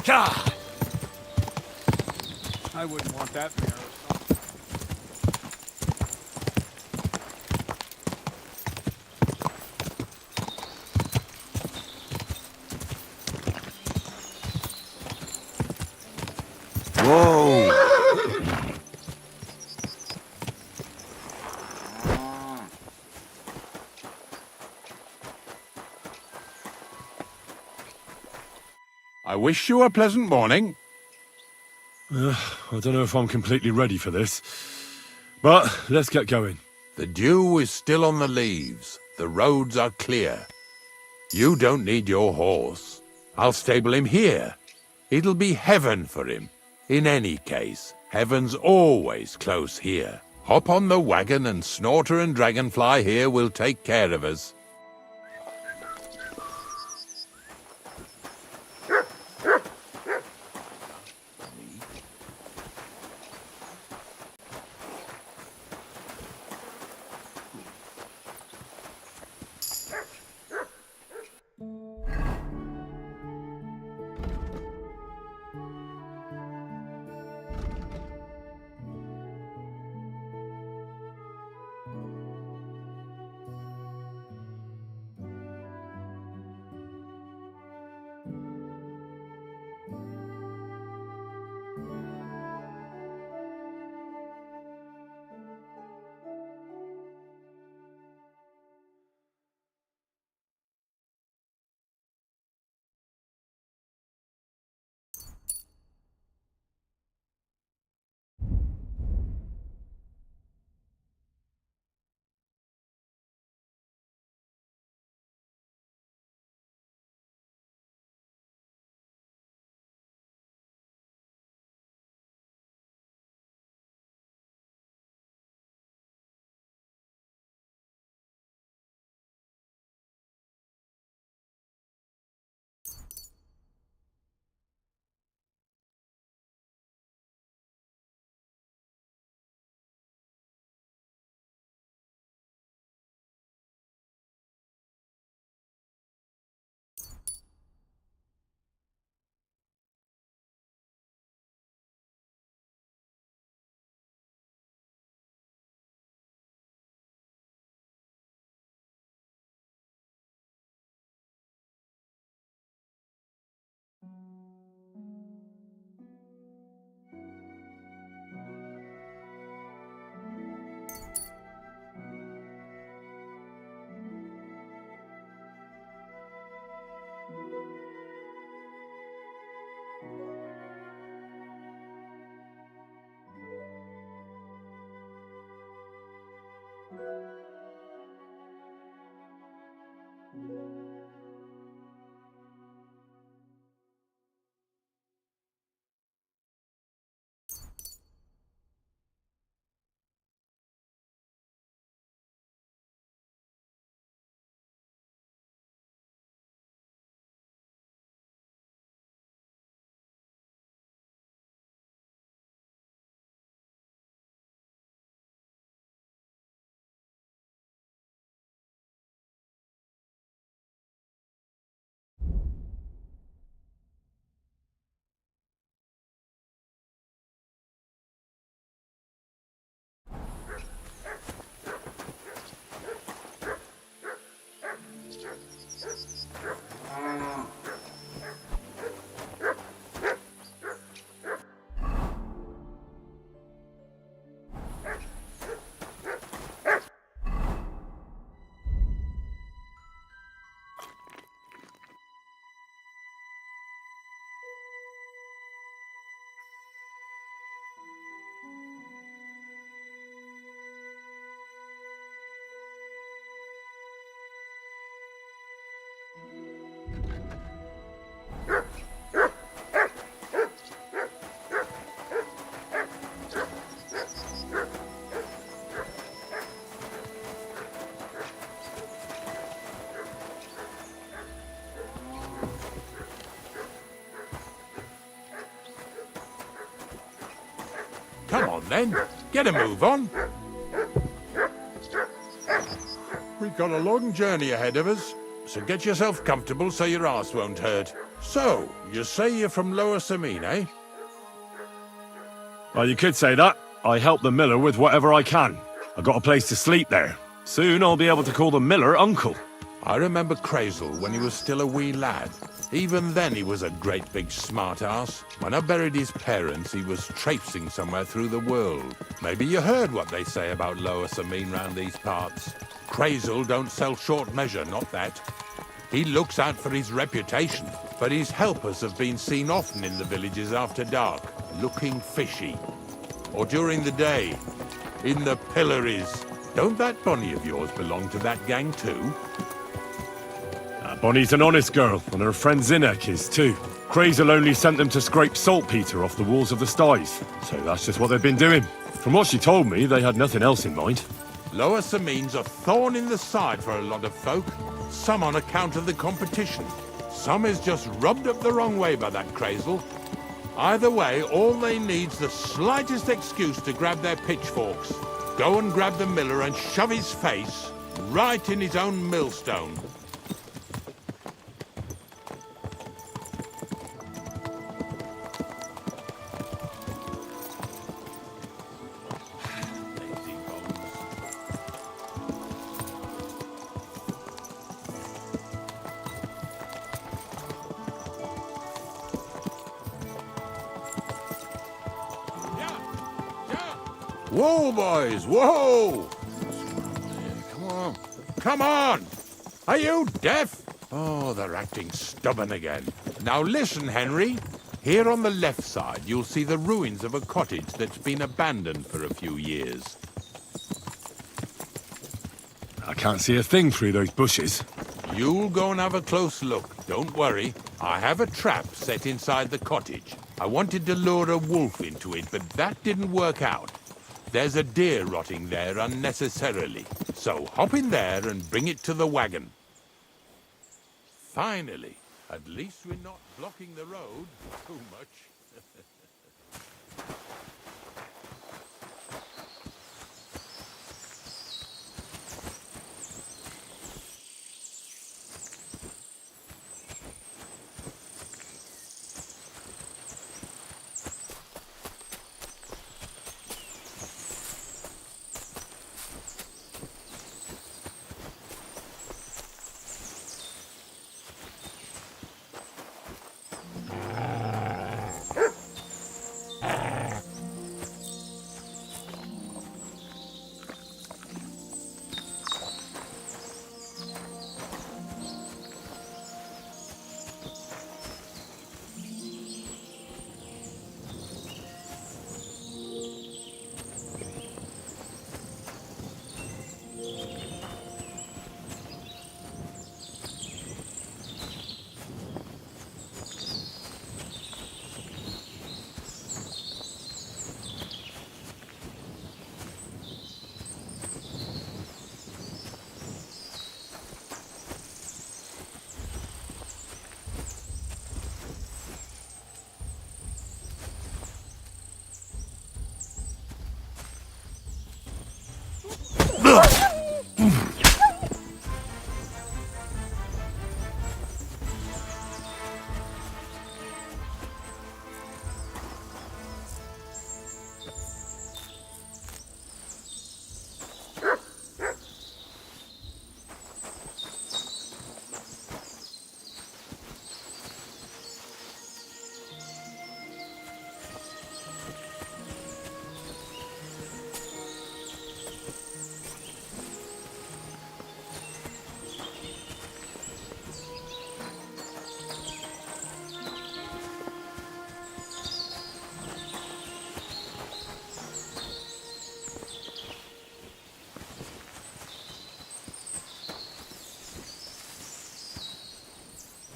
Ka! I wouldn't want that mirror. Whoa! I wish you a pleasant morning. I don't know if I'm completely ready for this, but let's get going. The dew is still on the leaves. The roads are clear. You don't need your horse. I'll stable him here. It'll be heaven for him. In any case, heaven's always close here. Hop on the wagon and Snorter and Dragonfly here will take care of us. Come on then, get a move on. We've got a long journey ahead of us, so get yourself comfortable so your arse won't hurt. So, you say you're from Lower Samine, eh? Well, you could say that. I help the miller with whatever I can. I got a place to sleep there. Soon I'll be able to call the miller uncle. I remember Crazel when he was still a wee lad. Even then he was a great big smart-ass. When I buried his parents, he was traipsing somewhere through the world. Maybe you heard what they say about Lower Samine round these parts. Crazel don't sell short measure, not that. He looks out for his reputation, but his helpers have been seen often in the villages after dark, looking fishy. Or during the day, in the pillories. Don't that Bonnie of yours belong to that gang too? Bonnie's an honest girl, and her friend Zinek is too. Crazel only sent them to scrape saltpeter off the walls of the sties, so that's just what they've been doing. From what she told me, they had nothing else in mind. Lower Samine's a thorn in the side for a lot of folk. Some on account of the competition. Some is just rubbed up the wrong way by that Crazel. Either way, all they need's the slightest excuse to grab their pitchforks. Go and grab the miller and shove his face right in his own millstone. Lazy bones. Whoa, boys, whoa! Come on. Come on! Are you deaf? Oh, they're acting stubborn again. Now listen, Henry. Here on the left side, you'll see the ruins of a cottage that's been abandoned for a few years. I can't see a thing through those bushes. You'll go and have a close look. Don't worry. I have a trap set inside the cottage. I wanted to lure a wolf into it, but that didn't work out. There's a deer rotting there unnecessarily. So hop in there and bring it to the wagon. Finally, at least we're not blocking the road too much.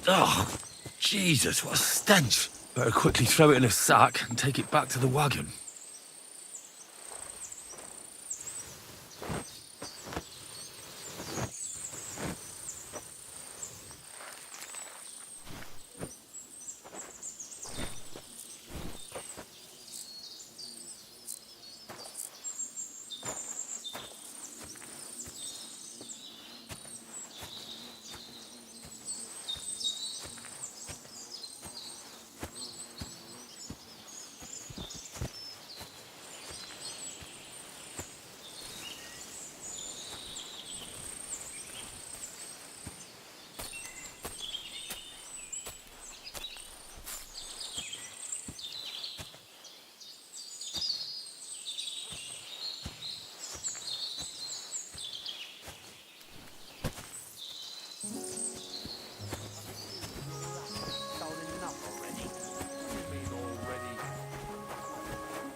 Oh, Jesus, what a stench. Better quickly throw it in a sack and take it back to the wagon.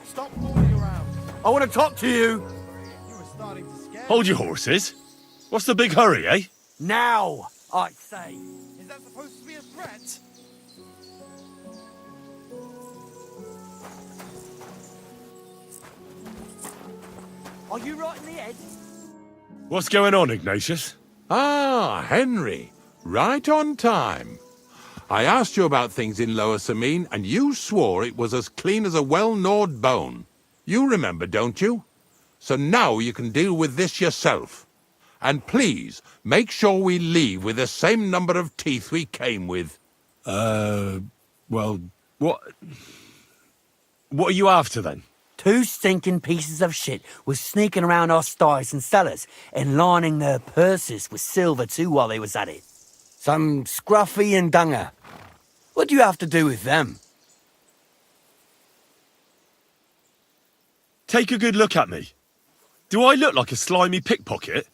Stop moving around. I want to talk to you. You were starting to scare Hold your horses. What's the big hurry, eh? Now, I say. Is that supposed to be a threat? Are you right in the head? What's going on, Ignatius? Ah, Henry. Right on time. I asked you about things in Lower Samine, and you swore it was as clean as a well-gnawed bone. You remember, don't you? So now you can deal with this yourself. And please, make sure we leave with the same number of teeth we came with. Well, what are you after, then? 2 stinking pieces of shit was sneaking around our sties and cellars and lining their purses with silver too while they was at it. Some Scruffy and Dunger. What do you have to do with them? Take a good look at me. Do I look like a slimy pickpocket?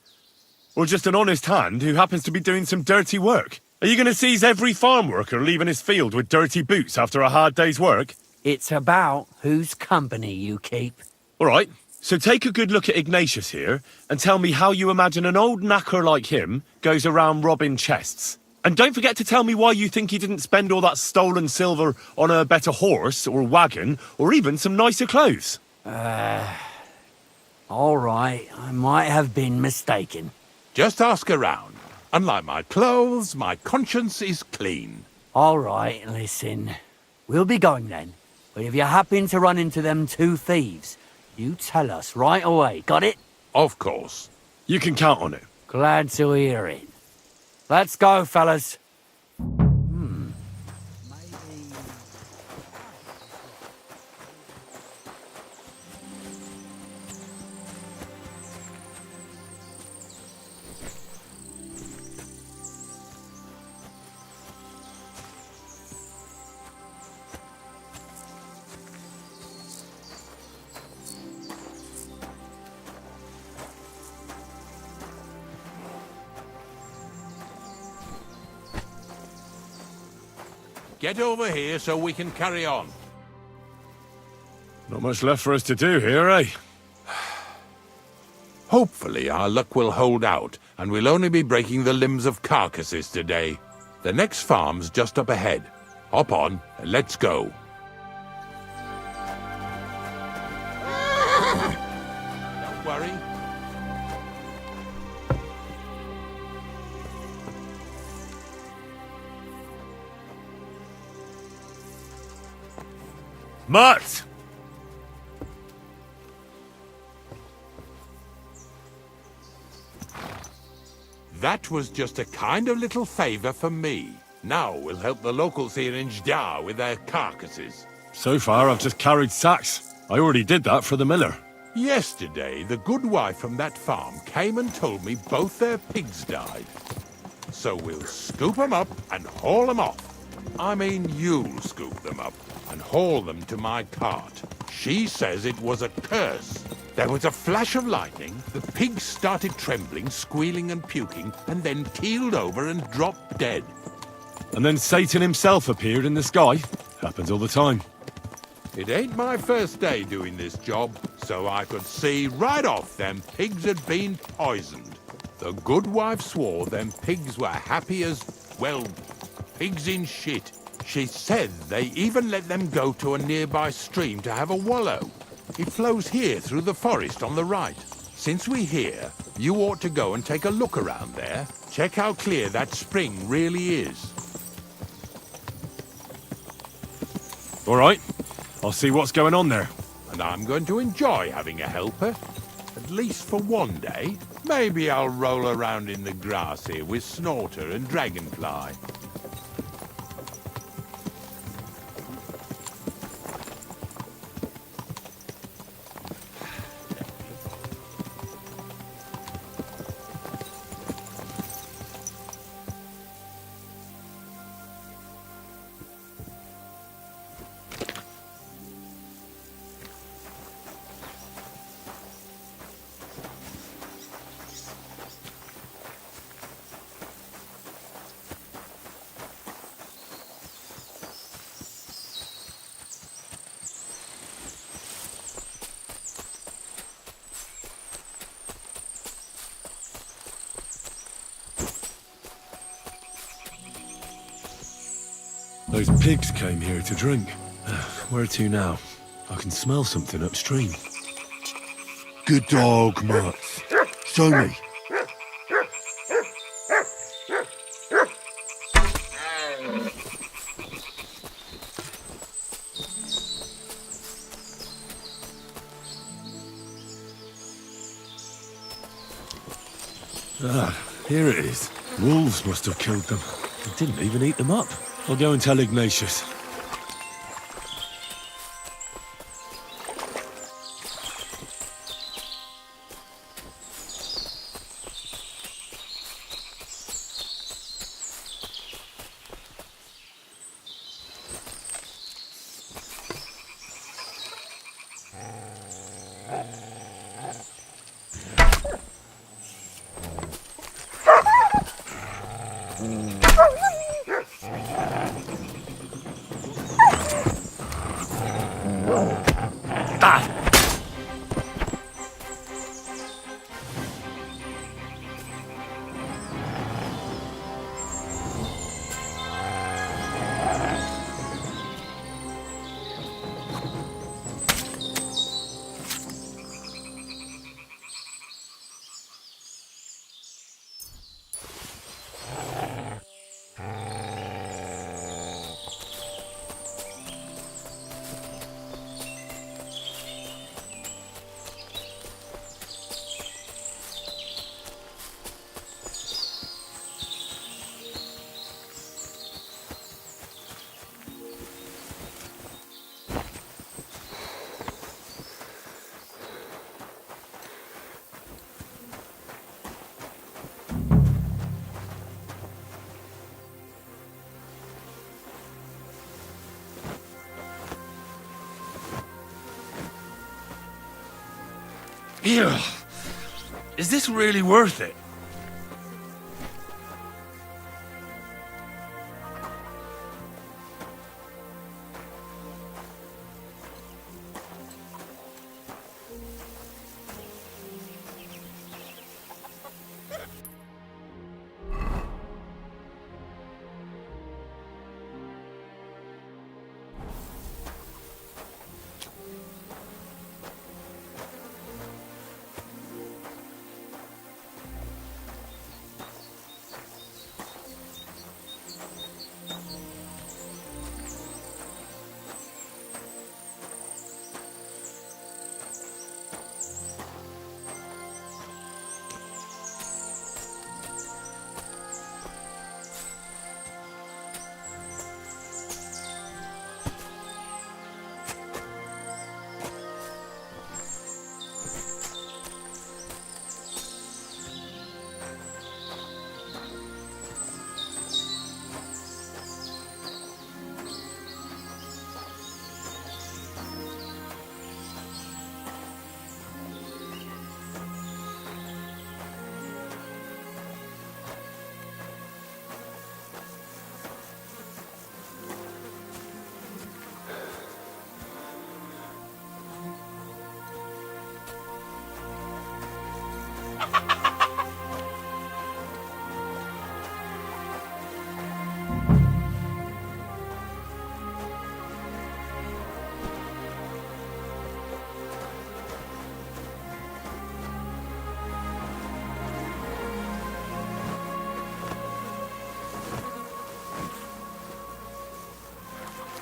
Or just an honest hand who happens to be doing some dirty work? Are you going to seize every farm worker leaving his field with dirty boots after a hard day's work? It's about whose company you keep. All right, so take a good look at Ignatius here and tell me how you imagine an old knacker like him goes around robbing chests. And don't forget to tell me why you think he didn't spend all that stolen silver on a better horse or wagon or even some nicer clothes. All right, I might have been mistaken. Just ask around. Unlike my clothes, my conscience is clean. All right, listen. We'll be going then. But if you happen to run into them 2 thieves, you tell us right away. Got it? Of course. You can count on it. Glad to hear it. Let's go, fellas. Get over here so we can carry on. Not much left for us to do here, eh? Hopefully our luck will hold out, and we'll only be breaking the limbs of carcasses today. The next farm's just up ahead. Hop on, and let's go. Don't worry. Mart! That was just a kind of little favor for me. Now we'll help the locals here in Jda with their carcasses. So far, I've just carried sacks. I already did that for the miller. Yesterday, the good wife from that farm came and told me both their pigs died. So we'll scoop 'em up and haul 'em off. I mean, you'll scoop them up and haul them to my cart. She says it was a curse. There was a flash of lightning, the pigs started trembling, squealing and puking, and then keeled over and dropped dead. And then Satan himself appeared in the sky. Happens all the time. It ain't my first day doing this job, so I could see right off them pigs had been poisoned. The good wife swore them pigs were happy as, well, Pigs in shit. She said they even let them go to a nearby stream to have a wallow. It flows here through the forest on the right. Since we're here, you ought to go and take a look around there. Check how clear that spring really is. All right. I'll see what's going on there. And I'm going to enjoy having a helper. At least for one day. Maybe I'll roll around in the grass here with Snorter and Dragonfly. Those pigs came here to drink. Where to now? I can smell something upstream. Good dog, Mutz. Show me. Ah, here it is. Wolves must have killed them. They didn't even eat them up. I'll go and tell Ignatius. Ew. Is this really worth it?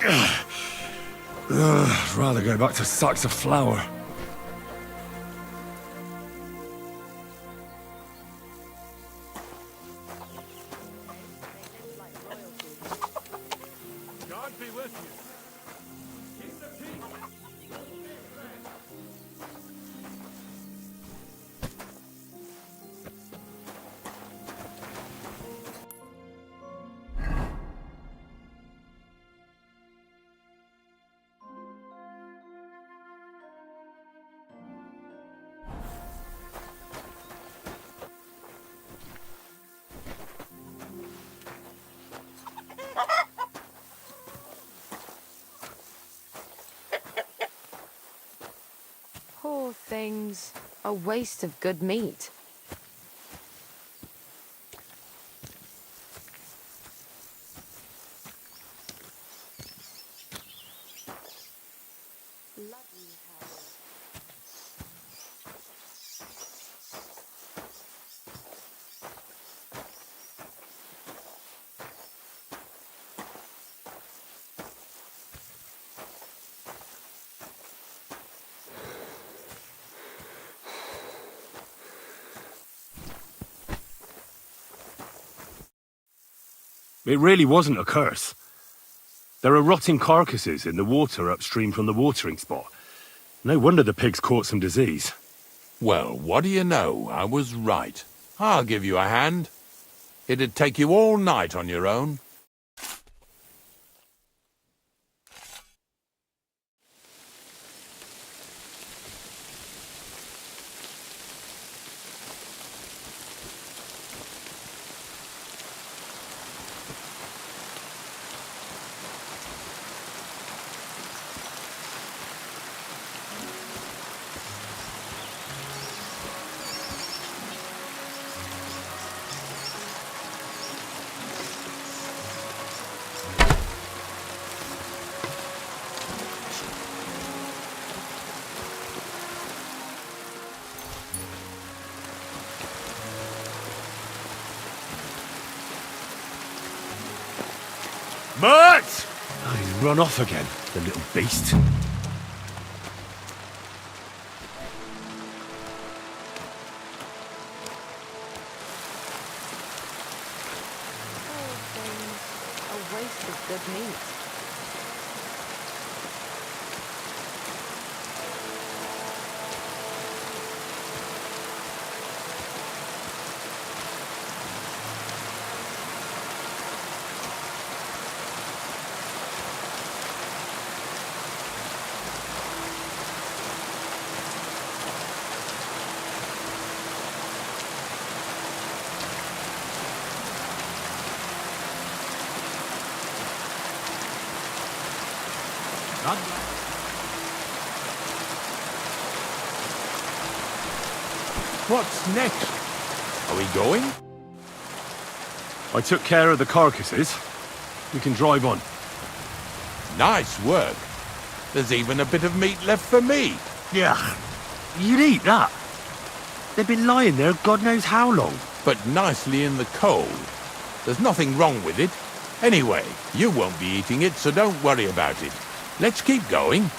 I'd rather go back to sacks of flour. God be with you. Keep the peace. Poor things. A waste of good meat. It really wasn't a curse. There are rotting carcasses in the water upstream from the watering spot. No wonder the pigs caught some disease. Well, what do you know? I was right. I'll give you a hand. It'd take you all night on your own. Mert! Oh, he's run off again, the little beast. Poor things. A waste of good meat. What's next? Are we going? I took care of the carcasses. We can drive on. Nice work. There's even a bit of meat left for me. Yeah, you'd eat that. They've been lying there God knows how long. But nicely in the cold. There's nothing wrong with it. Anyway, you won't be eating it, so don't worry about it. Let's keep going.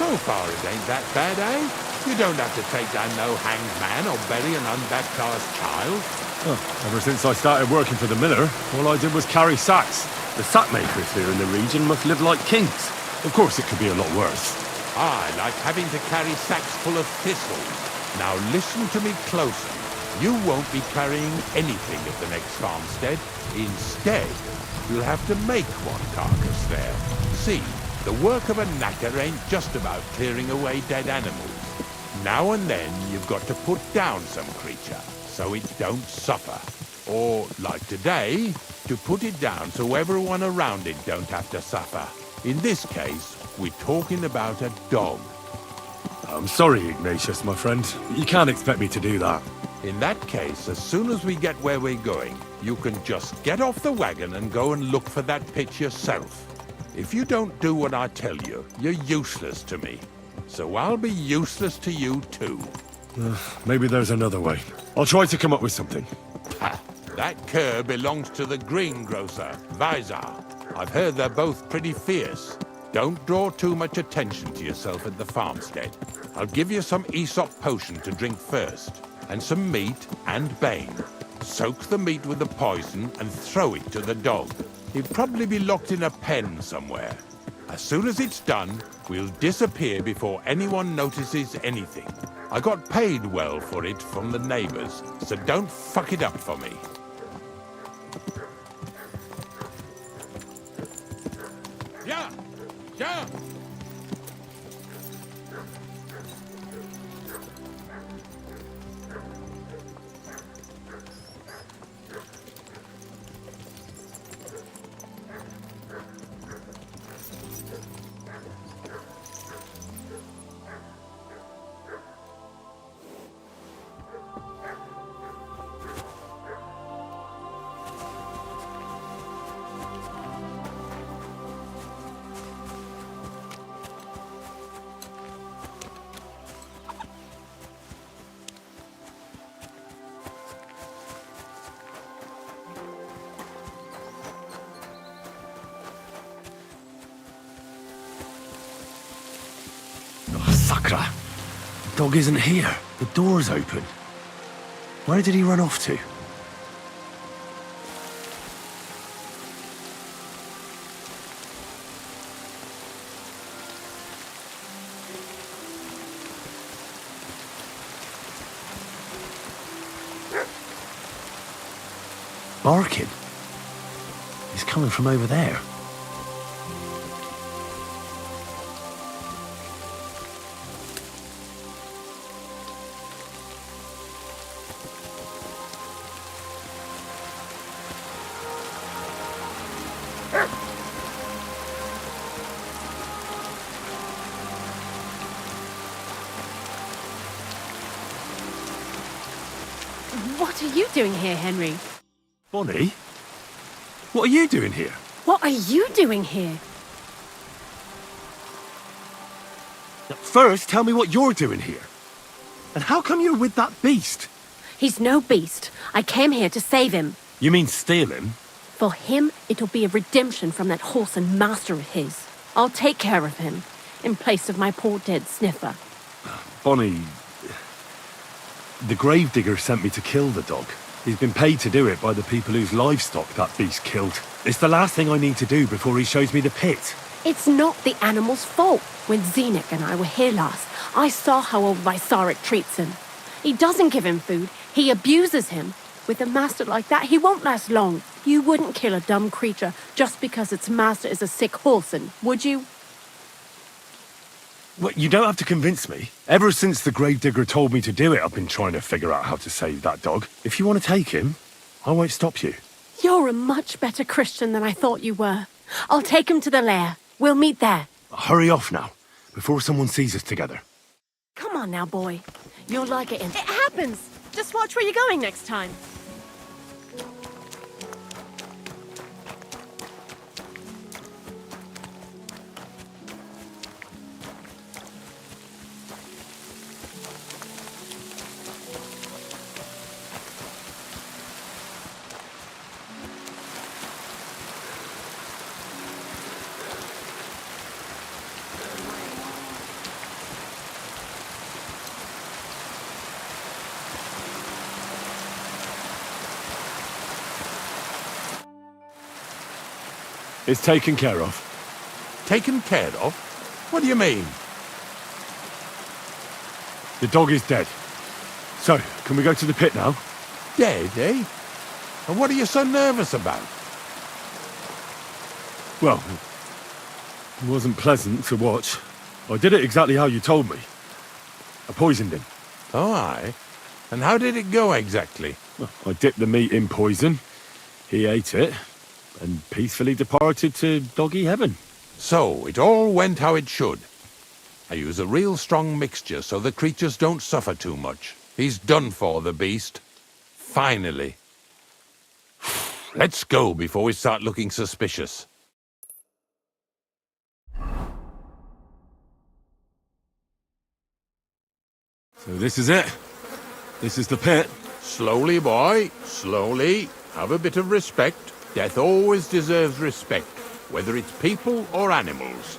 So far it ain't that bad, eh? You don't have to take down no hanged man or bury an unbaptized child. Oh, ever since I started working for the miller, all I did was carry sacks. The sack makers here in the region must live like kings. Of course, it could be a lot worse. I like having to carry sacks full of thistles. Now listen to me closely. You won't be carrying anything at the next farmstead. Instead, you'll have to make one carcass there. See, the work of a knacker ain't just about clearing away dead animals. Now and then, you've got to put down some creature, so it don't suffer. Or, like today, to put it down so everyone around it don't have to suffer. In this case, we're talking about a dog. I'm sorry, Ignatius, my friend. You can't expect me to do that. In that case, as soon as we get where we're going, you can just get off the wagon and go and look for that pitch yourself. If you don't do what I tell you, you're useless to me. So I'll be useless to you too. Maybe there's another way. I'll try to come up with something. Ha! That cur belongs to the greengrocer, Vizar. I've heard they're both pretty fierce. Don't draw too much attention to yourself at the farmstead. I'll give you some Aesop potion to drink first, and some meat and bane. Soak the meat with the poison and throw it to the dog. He'll probably be locked in a pen somewhere. As soon as it's done, we'll disappear before anyone notices anything. I got paid well for it from the neighbors, so don't fuck it up for me. Yeah! Yeah! Sakra! The dog isn't here. The door's open. Where did he run off to? Barking. He's coming from over there. What are you doing here, Henry? Bonnie? What are you doing here? What are you doing here? First, tell me what you're doing here. And how come you're with that beast? He's no beast. I came here to save him. You mean steal him? For him, it'll be a redemption from that horse and master of his. I'll take care of him, in place of my poor dead sniffer. Bonnie... The gravedigger sent me to kill the dog. He's been paid to do it by the people whose livestock that beast killed. It's the last thing I need to do before he shows me the pit. It's not the animal's fault. When Zenek and I were here last, I saw how old Vysarik treats him. He doesn't give him food, he abuses him. With a master like that, he won't last long. You wouldn't kill a dumb creature just because its master is a sick horseman, would you? Well, you don't have to convince me. Ever since the gravedigger told me to do it, I've been trying to figure out how to save that dog. If you want to take him, I won't stop you. You're a much better Christian than I thought you were. I'll take him to the lair. We'll meet there. Hurry off now, before someone sees us together. Come on now, boy. You'll like it in... It happens! Just watch where you're going next time. It's taken care of. Taken care of? What do you mean? The dog is dead. So, can we go to the pit now? Dead, eh? And what are you so nervous about? Well, it wasn't pleasant to watch. I did it exactly how you told me. I poisoned him. Oh, aye. And how did it go exactly? Well, I dipped the meat in poison. He ate it, and peacefully departed to doggy heaven. So, it all went how it should. I use a real strong mixture so the creatures don't suffer too much. He's done for, the beast. Finally. Let's go before we start looking suspicious. So this is it. This is the pit. Slowly, boy, slowly. Have a bit of respect. Death always deserves respect, whether it's people or animals.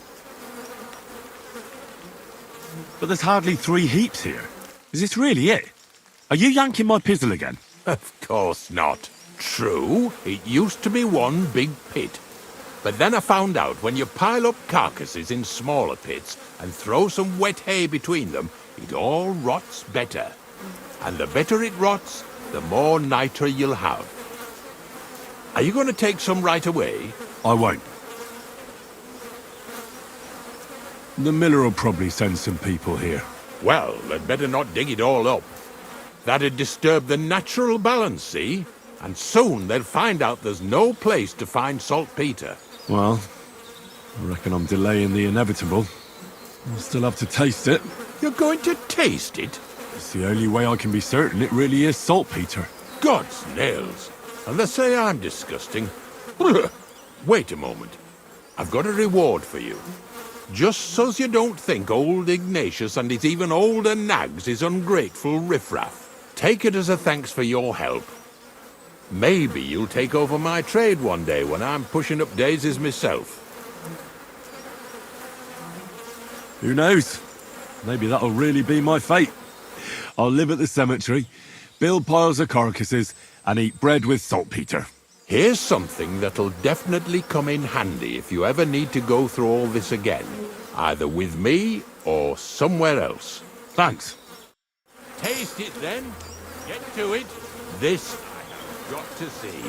But there's hardly 3 heaps here. Is this really it? Are you yanking my pizzle again? Of course not. True, it used to be one big pit. But then I found out when you pile up carcasses in smaller pits and throw some wet hay between them, it all rots better. And the better it rots, the more niter you'll have. Are you going to take some right away? I won't. The miller will probably send some people here. Well, they'd better not dig it all up. That'd disturb the natural balance, see? And soon they'll find out there's no place to find saltpeter. Well, I reckon I'm delaying the inevitable. I'll still have to taste it. You're going to taste it? It's the only way I can be certain it really is saltpeter. God's nails. And they say I'm disgusting. Wait a moment. I've got a reward for you. Just so's you don't think old Ignatius and his even older nags is ungrateful riffraff. Take it as a thanks for your help. Maybe you'll take over my trade one day when I'm pushing up daisies myself. Who knows? Maybe that'll really be my fate. I'll live at the cemetery, build piles of carcasses, and eat bread with saltpeter. Here's something that'll definitely come in handy if you ever need to go through all this again. Either with me or somewhere else. Thanks. Taste it then. Get to it. This I have got to see.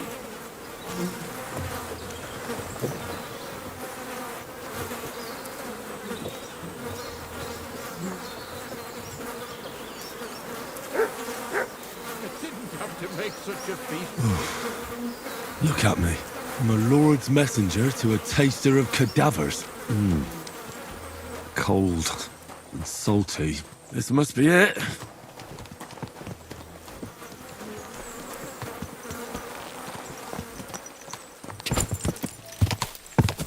I didn't have to make such a feast. Look at me. From a lord's messenger to a taster of cadavers. Cold and salty. This must be it.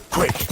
Quick!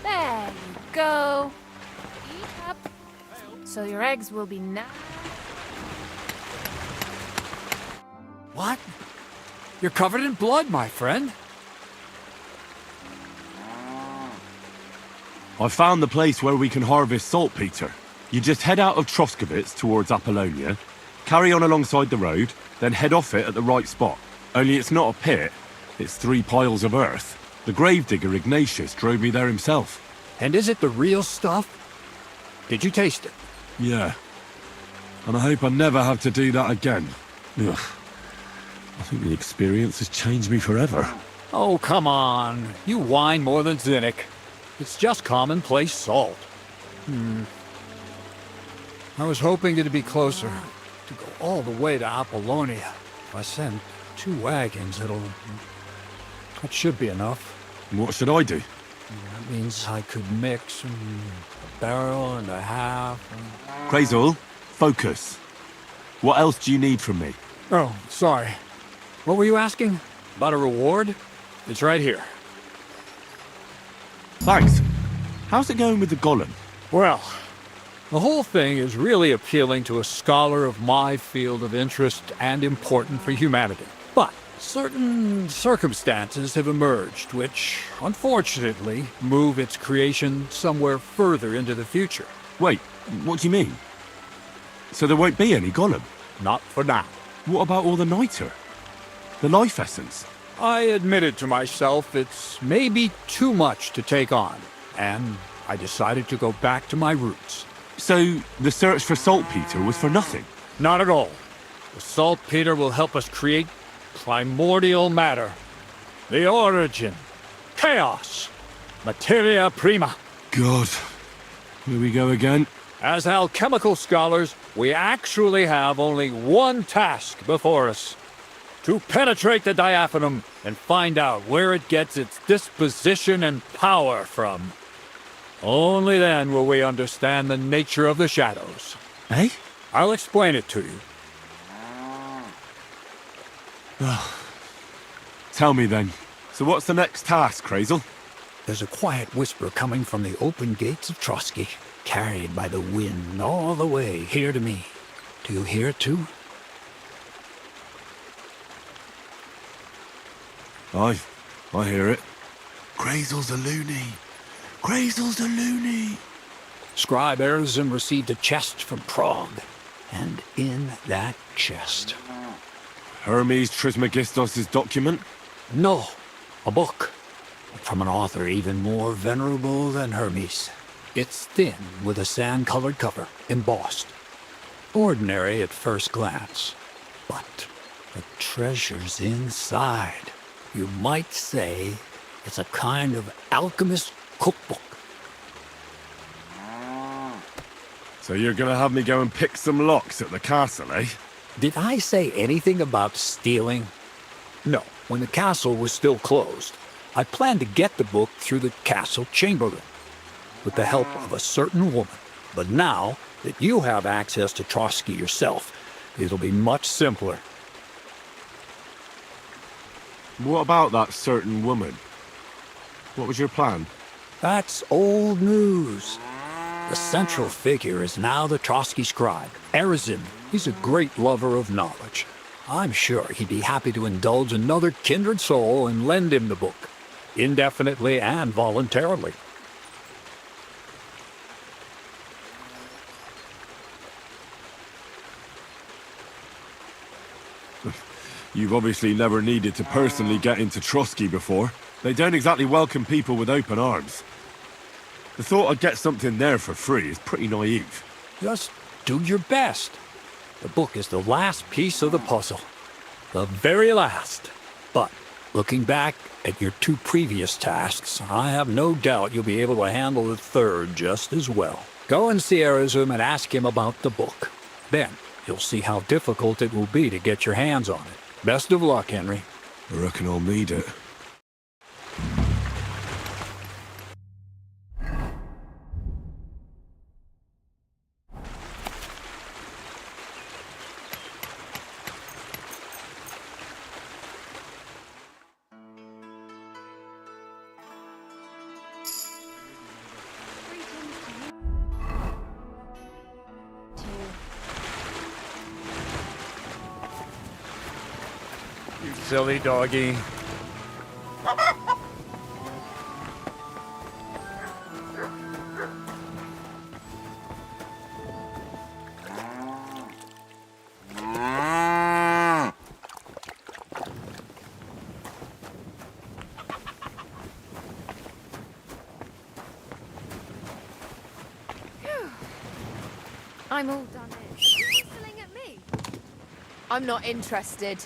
There you go. Eat up. So your eggs will be nice. What? You're covered in blood, my friend. I found the place where we can harvest saltpeter. You just head out of Troskovitz towards Apollonia, carry on alongside the road, then head off it at the right spot. Only it's not a pit, it's 3 piles of earth. The gravedigger Ignatius drove me there himself. And is it the real stuff? Did you taste it? Yeah. And I hope I never have to do that again. Ugh. I think the experience has changed me forever. Oh, come on. You whine more than Zinnik. It's just commonplace salt. I was hoping it'd be closer. To go all the way to Apollonia. If I send 2 wagons, that should be enough. What should I do? That means I could mix a barrel and a half. Crazul, focus. What else do you need from me? Oh, sorry. What were you asking? About a reward? It's right here. Thanks. How's it going with the golem? Well, the whole thing is really appealing to a scholar of my field of interest and important for humanity. But Certain circumstances have emerged which, unfortunately, move its creation somewhere further into the future. Wait, what do you mean? So there won't be any Gollum? Not for now. What about all the niter? The life essence? I admitted to myself it's maybe too much to take on, and I decided to go back to my roots. So the search for saltpeter was for nothing? Not at all. The saltpeter will help us create primordial matter. The origin. Chaos. Materia prima. God. Here we go again. As alchemical scholars, we actually have only one task before us. To penetrate the diaphanum and find out where it gets its disposition and power from. Only then will we understand the nature of the shadows. Eh? I'll explain it to you. Tell me then. So what's the next task, Crazel? There's a quiet whisper coming from the open gates of Trotsky, carried by the wind all the way here to me. Do you hear it too? I hear it. Crazel's a loony. Crazel's a loony. Scribe Erezum received a chest from Prague, and in that chest... Hermes Trismegistos' document? No, a book. From an author even more venerable than Hermes. It's thin, with a sand-colored cover, embossed. Ordinary at first glance. But the treasure's inside. You might say it's a kind of alchemist cookbook. So you're gonna have me go and pick some locks at the castle, eh? Did I say anything about stealing? No, when the castle was still closed, I planned to get the book through the castle chamberlain, with the help of a certain woman. But now that you have access to Trotsky yourself, it'll be much simpler. What about that certain woman? What was your plan? That's old news. The central figure is now the Trotsky scribe, Erezum. He's a great lover of knowledge. I'm sure he'd be happy to indulge another kindred soul and lend him the book, indefinitely and voluntarily. You've obviously never needed to personally get into Trotsky before. They don't exactly welcome people with open arms. The thought I'd get something there for free is pretty naive. Just do your best. The book is the last piece of the puzzle. The very last. But looking back at your two previous tasks, I have no doubt you'll be able to handle the third just as well. Go and see Erezum and ask him about the book. Then you'll see how difficult it will be to get your hands on it. Best of luck, Henry. I reckon I'll need it. You silly doggy. I'm all done in. Are you whistling at me? I'm not interested.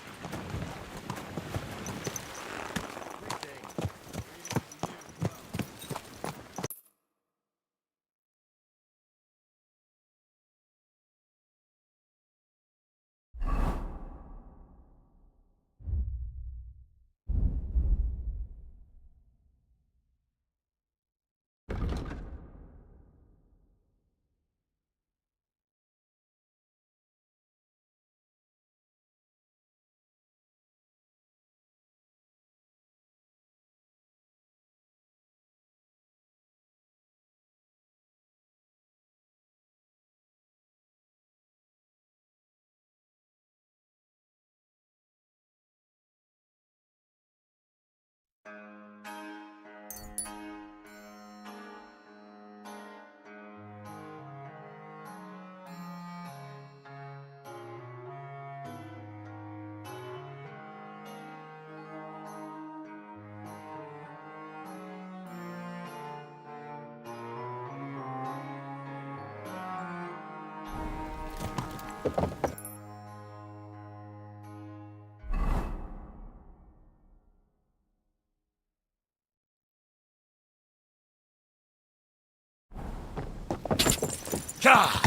Gah!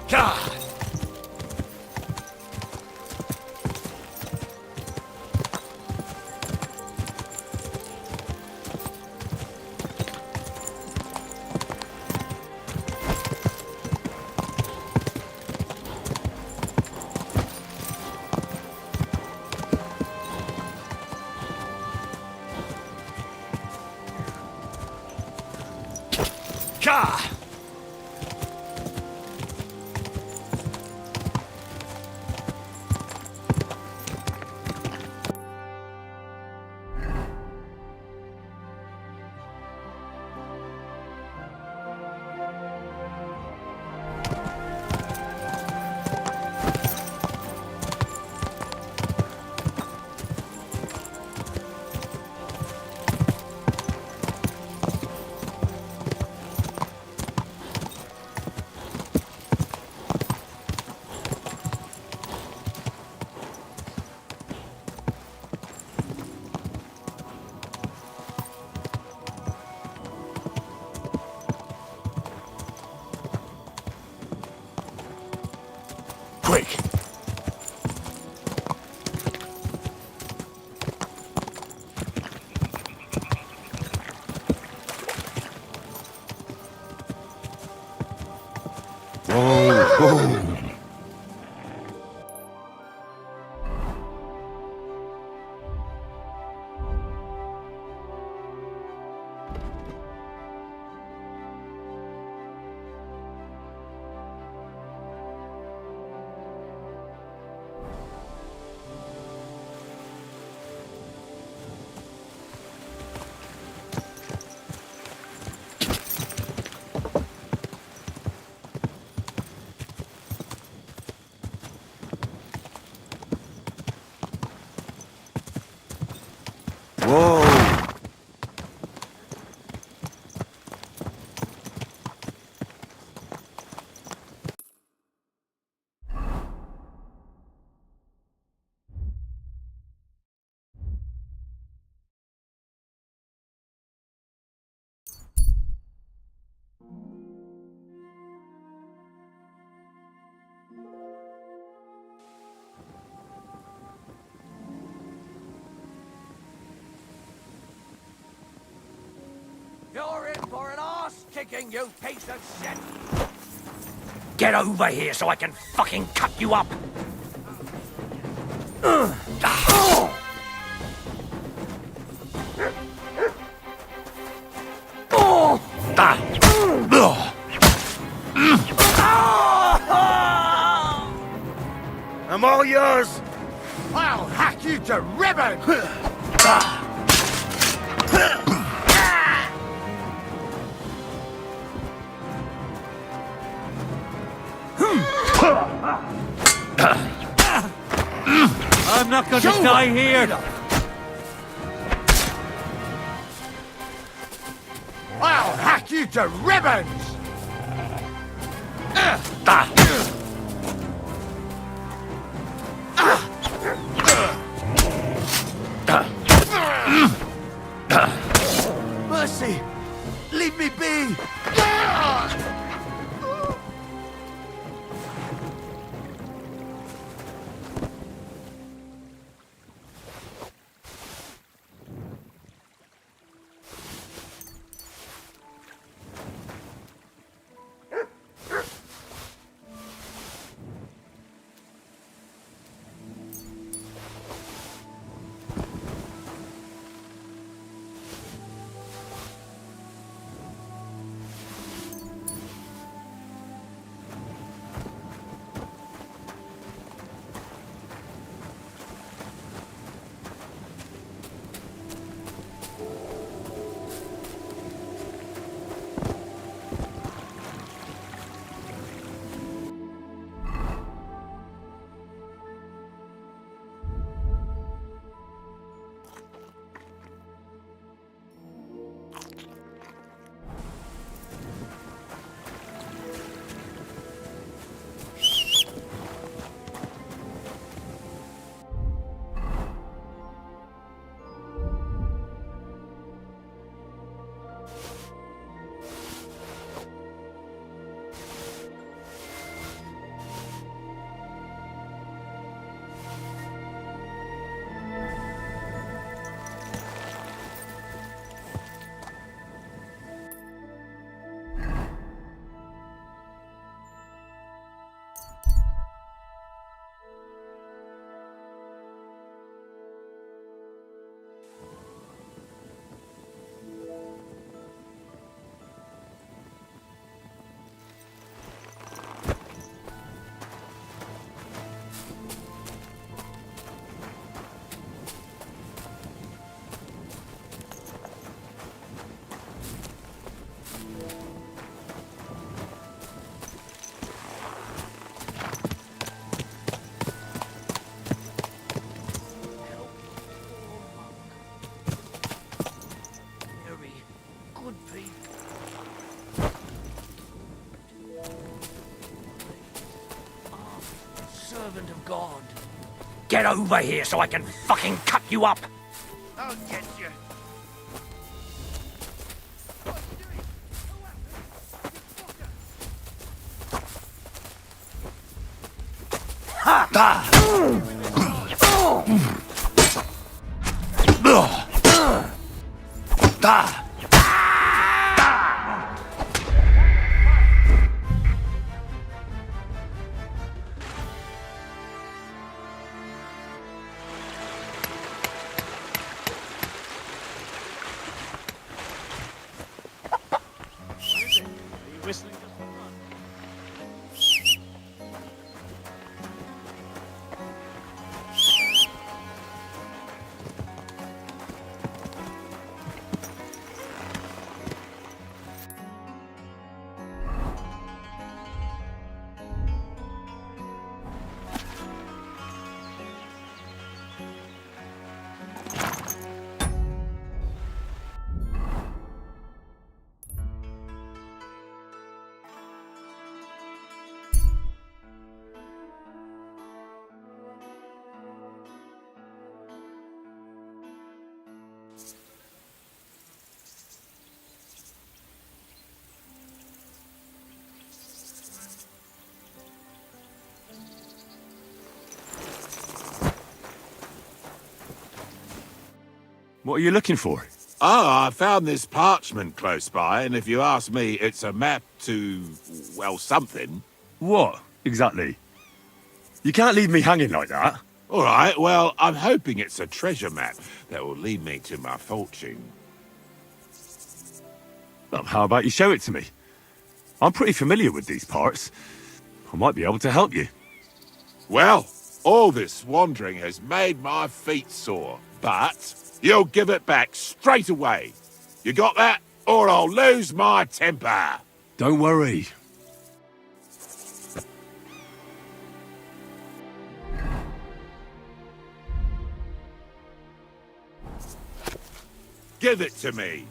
God! God! Quick! Whoa! You're in for an arse-kicking, you piece of shit! Get over here so I can fucking cut you up! I'm all yours! I'll hack you to ribbons! I'm not going to die here! I'll hack you to ribbons! Mercy! Leave me be! servant of God. Get over here so I can fucking cut you up! I'll get you. Ha! Whistling. What are you looking for? Oh, I found this parchment close by, and if you ask me, it's a map to, well, something. What, exactly? You can't leave me hanging like that. All right, well, I'm hoping it's a treasure map that will lead me to my fortune. Well, how about you show it to me? I'm pretty familiar with these parts. I might be able to help you. Well, all this wandering has made my feet sore, but you'll give it back straight away. You got that? Or I'll lose my temper. Don't worry. Give it to me.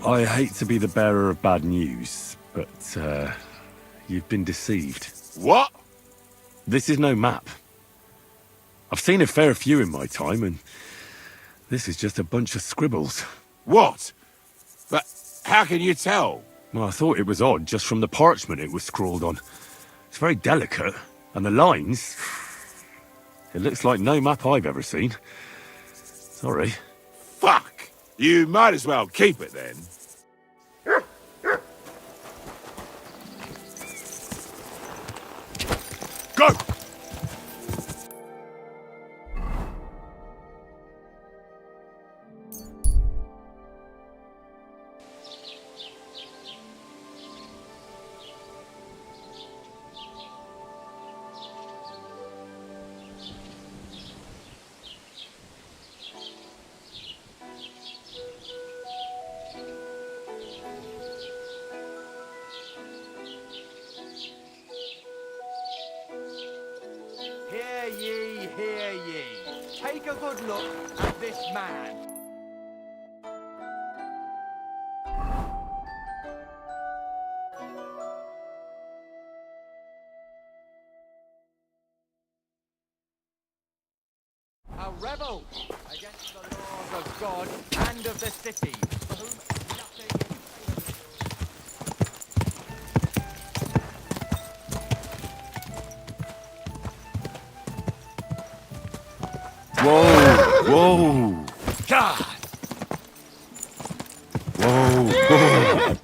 I hate to be the bearer of bad news, but, you've been deceived. What? This is no map. I've seen a fair few in my time, and this is just a bunch of scribbles. What? But how can you tell? Well, I thought it was odd just from the parchment it was scrawled on. It's very delicate, and the lines... It looks like no map I've ever seen. Sorry. Fuck! You might as well keep it then. Go! Hear ye. Take a good look at this man. A rebel against the laws of God and of the city, for whom nothing Whoa! Whoa! God! Whoa! Whoa!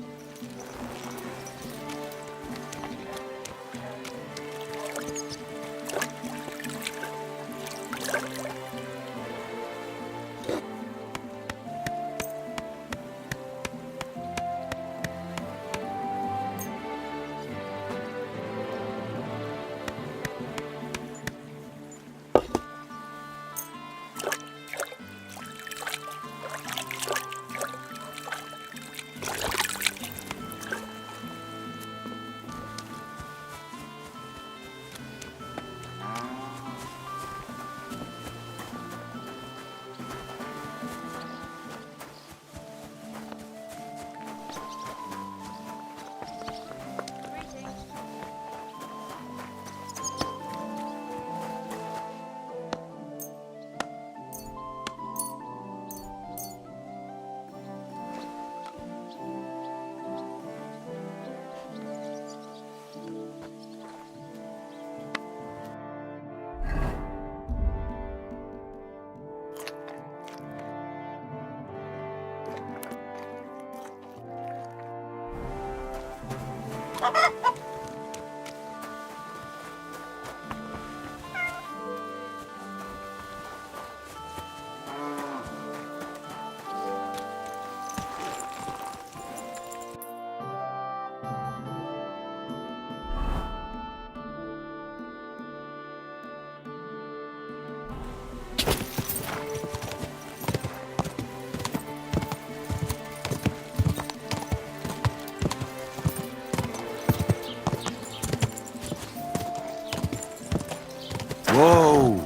Whoa!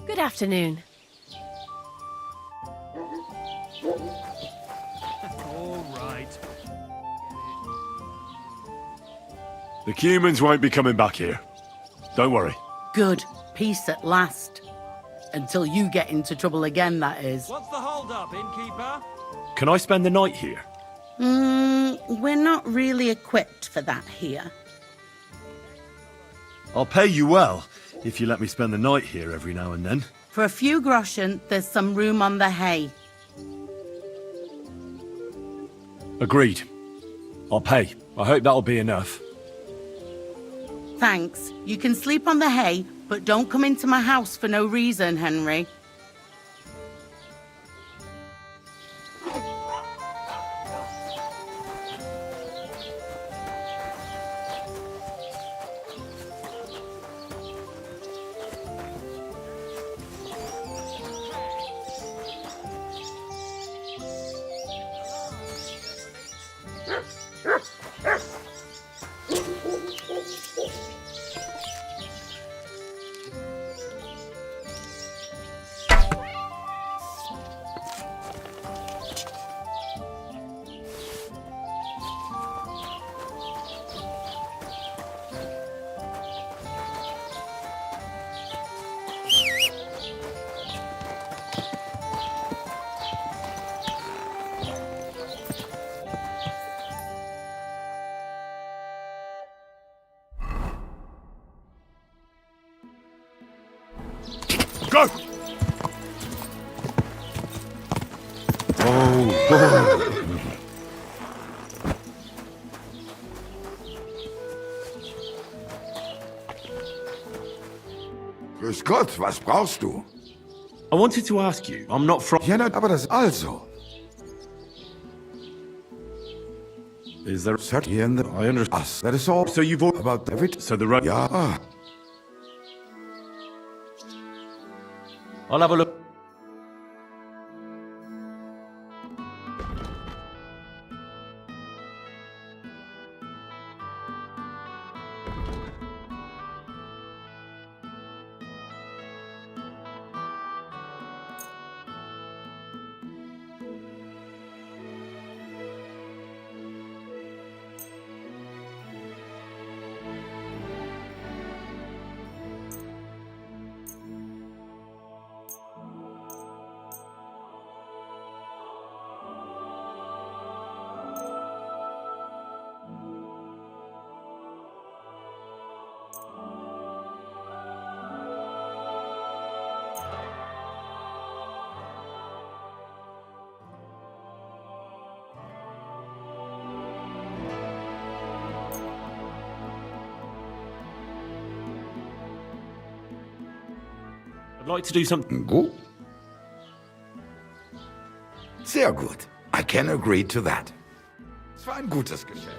Good afternoon. All right. The humans won't be coming back here. Don't worry. Good. Peace at last. Until you get into trouble again, that is. What's the hold-up, innkeeper? Can I spend the night here? We're not really equipped for that here. I'll pay you well if you let me spend the night here every now and then. For a few groschen, there's some room on the hay. Agreed. I'll pay. I hope that'll be enough. Thanks. You can sleep on the hay, but don't come into my house for no reason, Henry. Go! Oh. Grüß Gott, was brauchst du? I wanted to ask you, I'm not from... Ja, na, aber das also. Is there... Sir, here in the... I understand. Us. That is all. So you've all... About David? So the road... Ja. I'll have a look. I'd like to do something... Gut. Sehr gut. I can agree to that. Es war ein gutes Geschäft.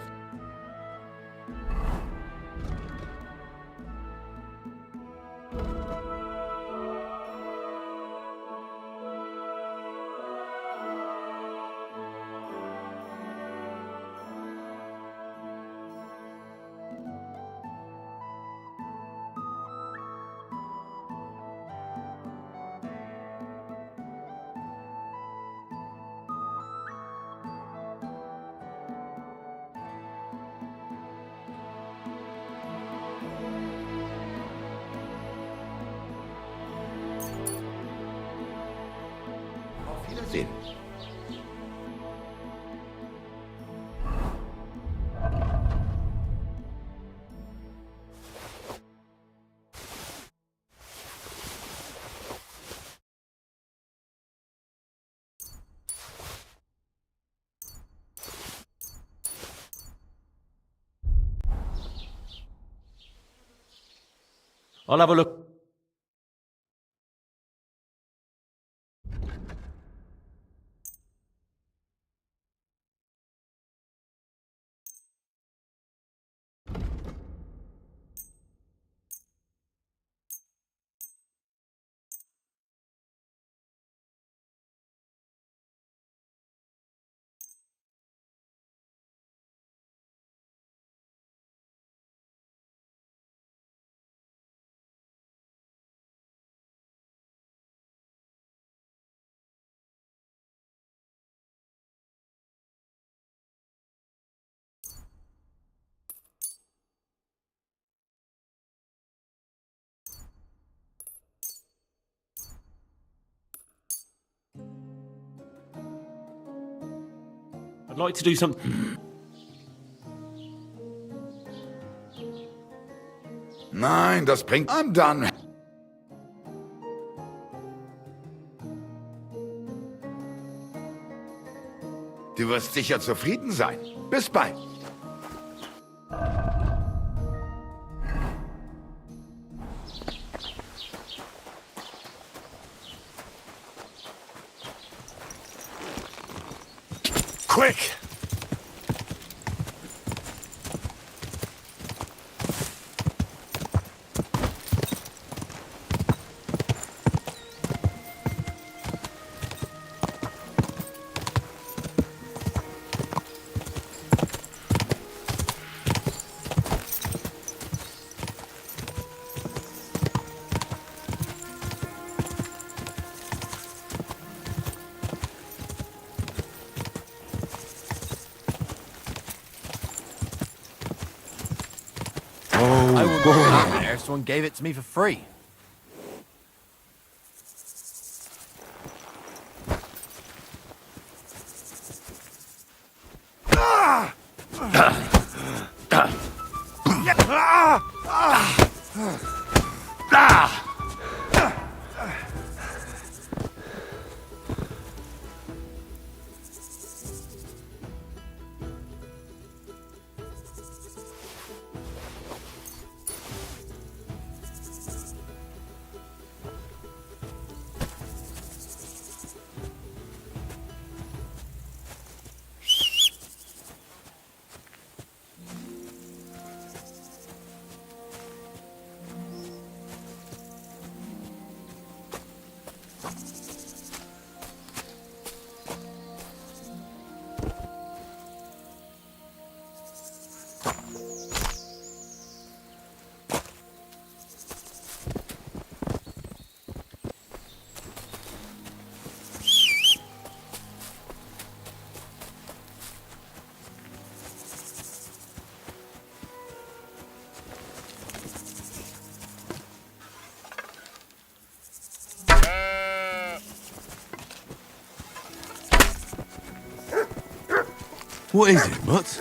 within. I'll have a look. I'd like to do something. Nein, das bringt... I'm done. Du wirst sicher zufrieden sein. Bis bald. Quick! I wouldn't put that there if someone gave it to me for free. What is it, Mutt?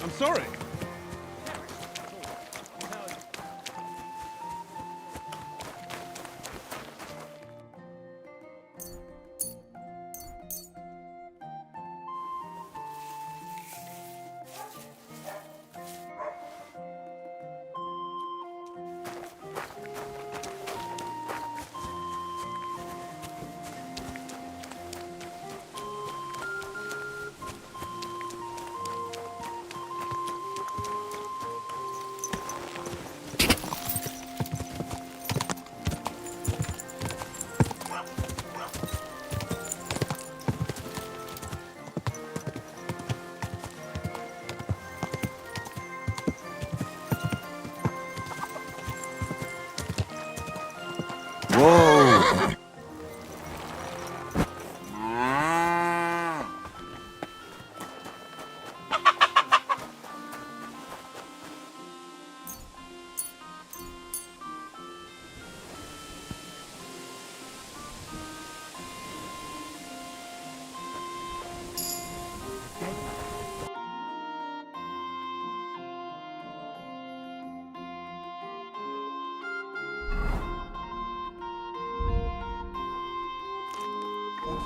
I'm sorry. Whoa!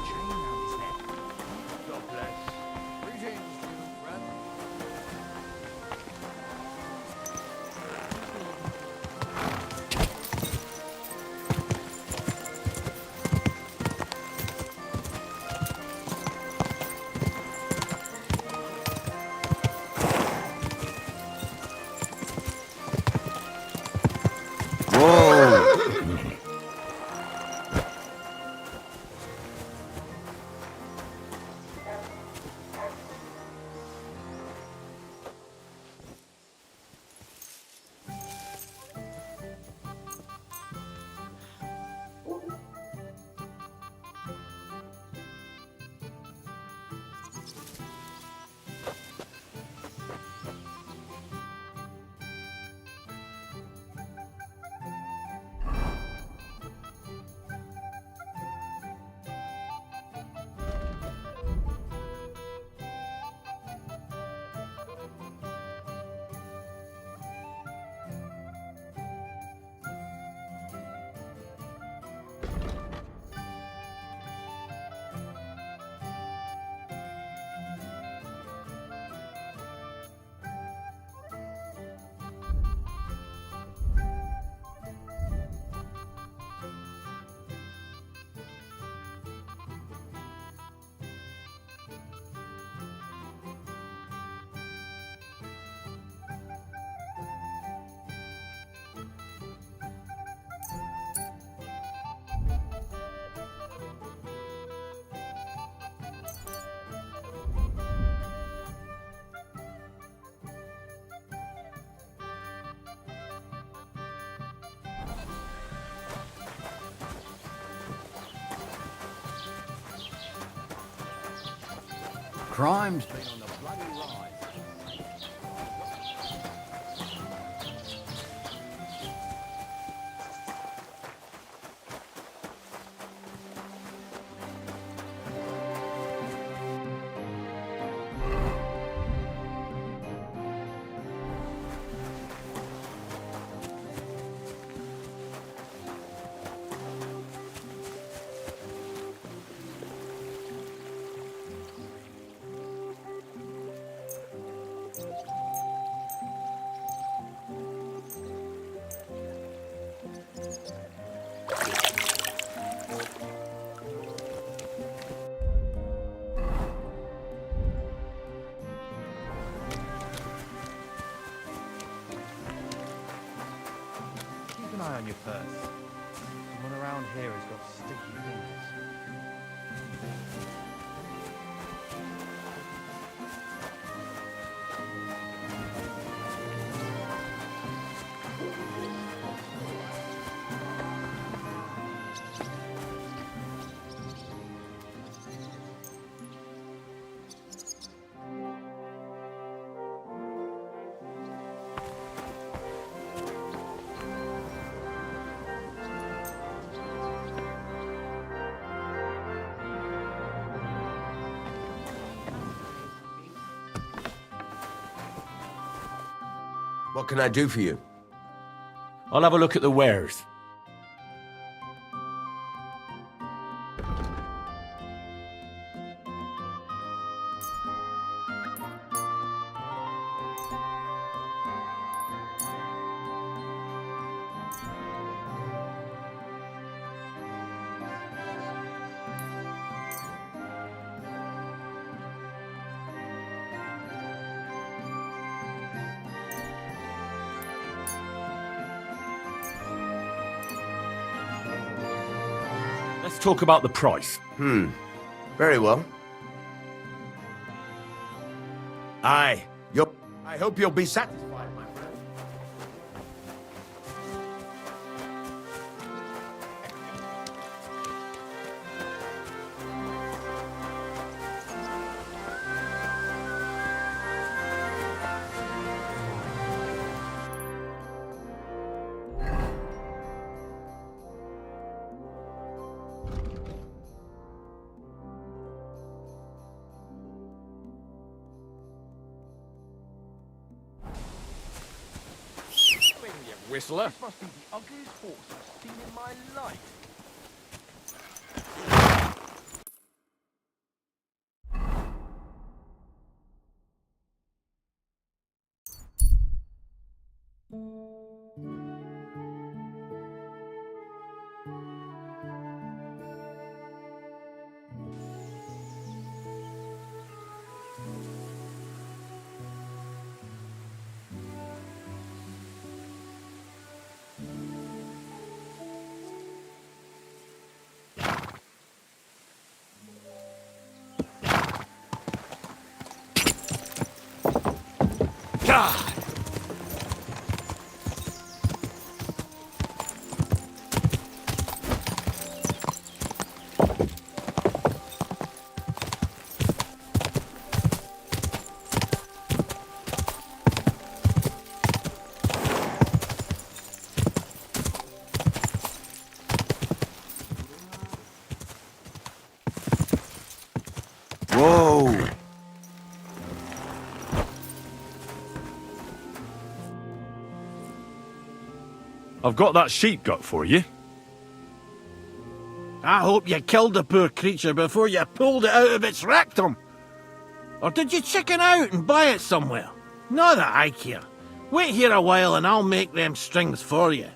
Chain round his neck. God bless. Greetings, human friend. Whoa! Crime's been on the bloody rise. Keep an eye on your purse. Someone around here has got sticky fingers. What can I do for you? I'll have a look at the wares. Let's talk about the price. Very well. I hope you'll be satisfied, my friend. Whistler. This must be the ugliest horse I've seen in my life. Whoa! I've got that sheep gut for you. I hope you killed the poor creature before you pulled it out of its rectum. Or did you chicken out and buy it somewhere? Not that I care. Wait here a while and I'll make them strings for you.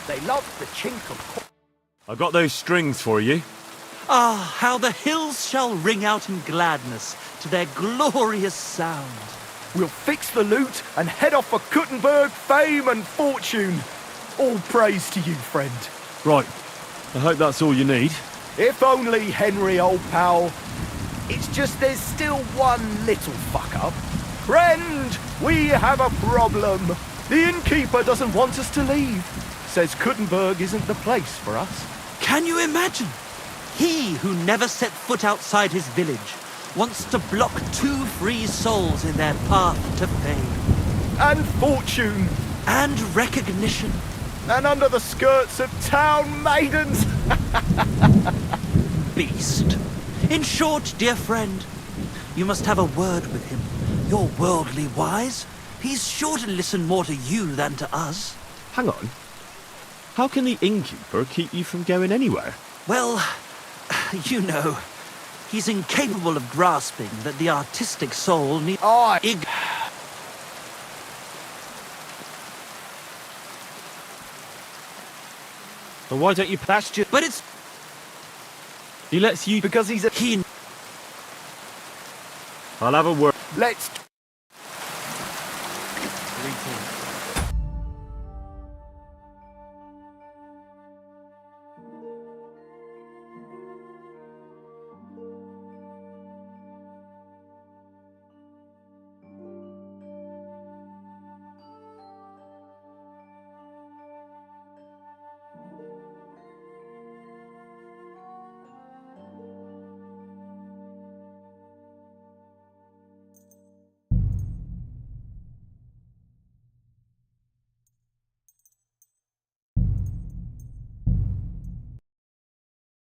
They love the chink of... I got those strings for you. Ah, how the hills shall ring out in gladness to their glorious sound. We'll fix the loot and head off for Kuttenberg, fame and fortune. All praise to you, friend. Right. I hope that's all you need. If only, Henry, old pal. It's just there's still one little fuck-up. Friend, we have a problem. The innkeeper doesn't want us to leave. Says Kuttenberg isn't the place for us. Can you imagine? He who never set foot outside his village wants to block 2 free souls in their path to fame. And fortune. And recognition. And under the skirts of town maidens. Beast. In short, dear friend, you must have a word with him. You're worldly wise. He's sure to listen more to you than to us. Hang on. How can the innkeeper keep you from going anywhere? Well, you know, he's incapable of grasping that the artistic soul needs... But why don't you... That's just... But it's... He lets you... Because he's a... He... I'll have a word. Let's... Greetings.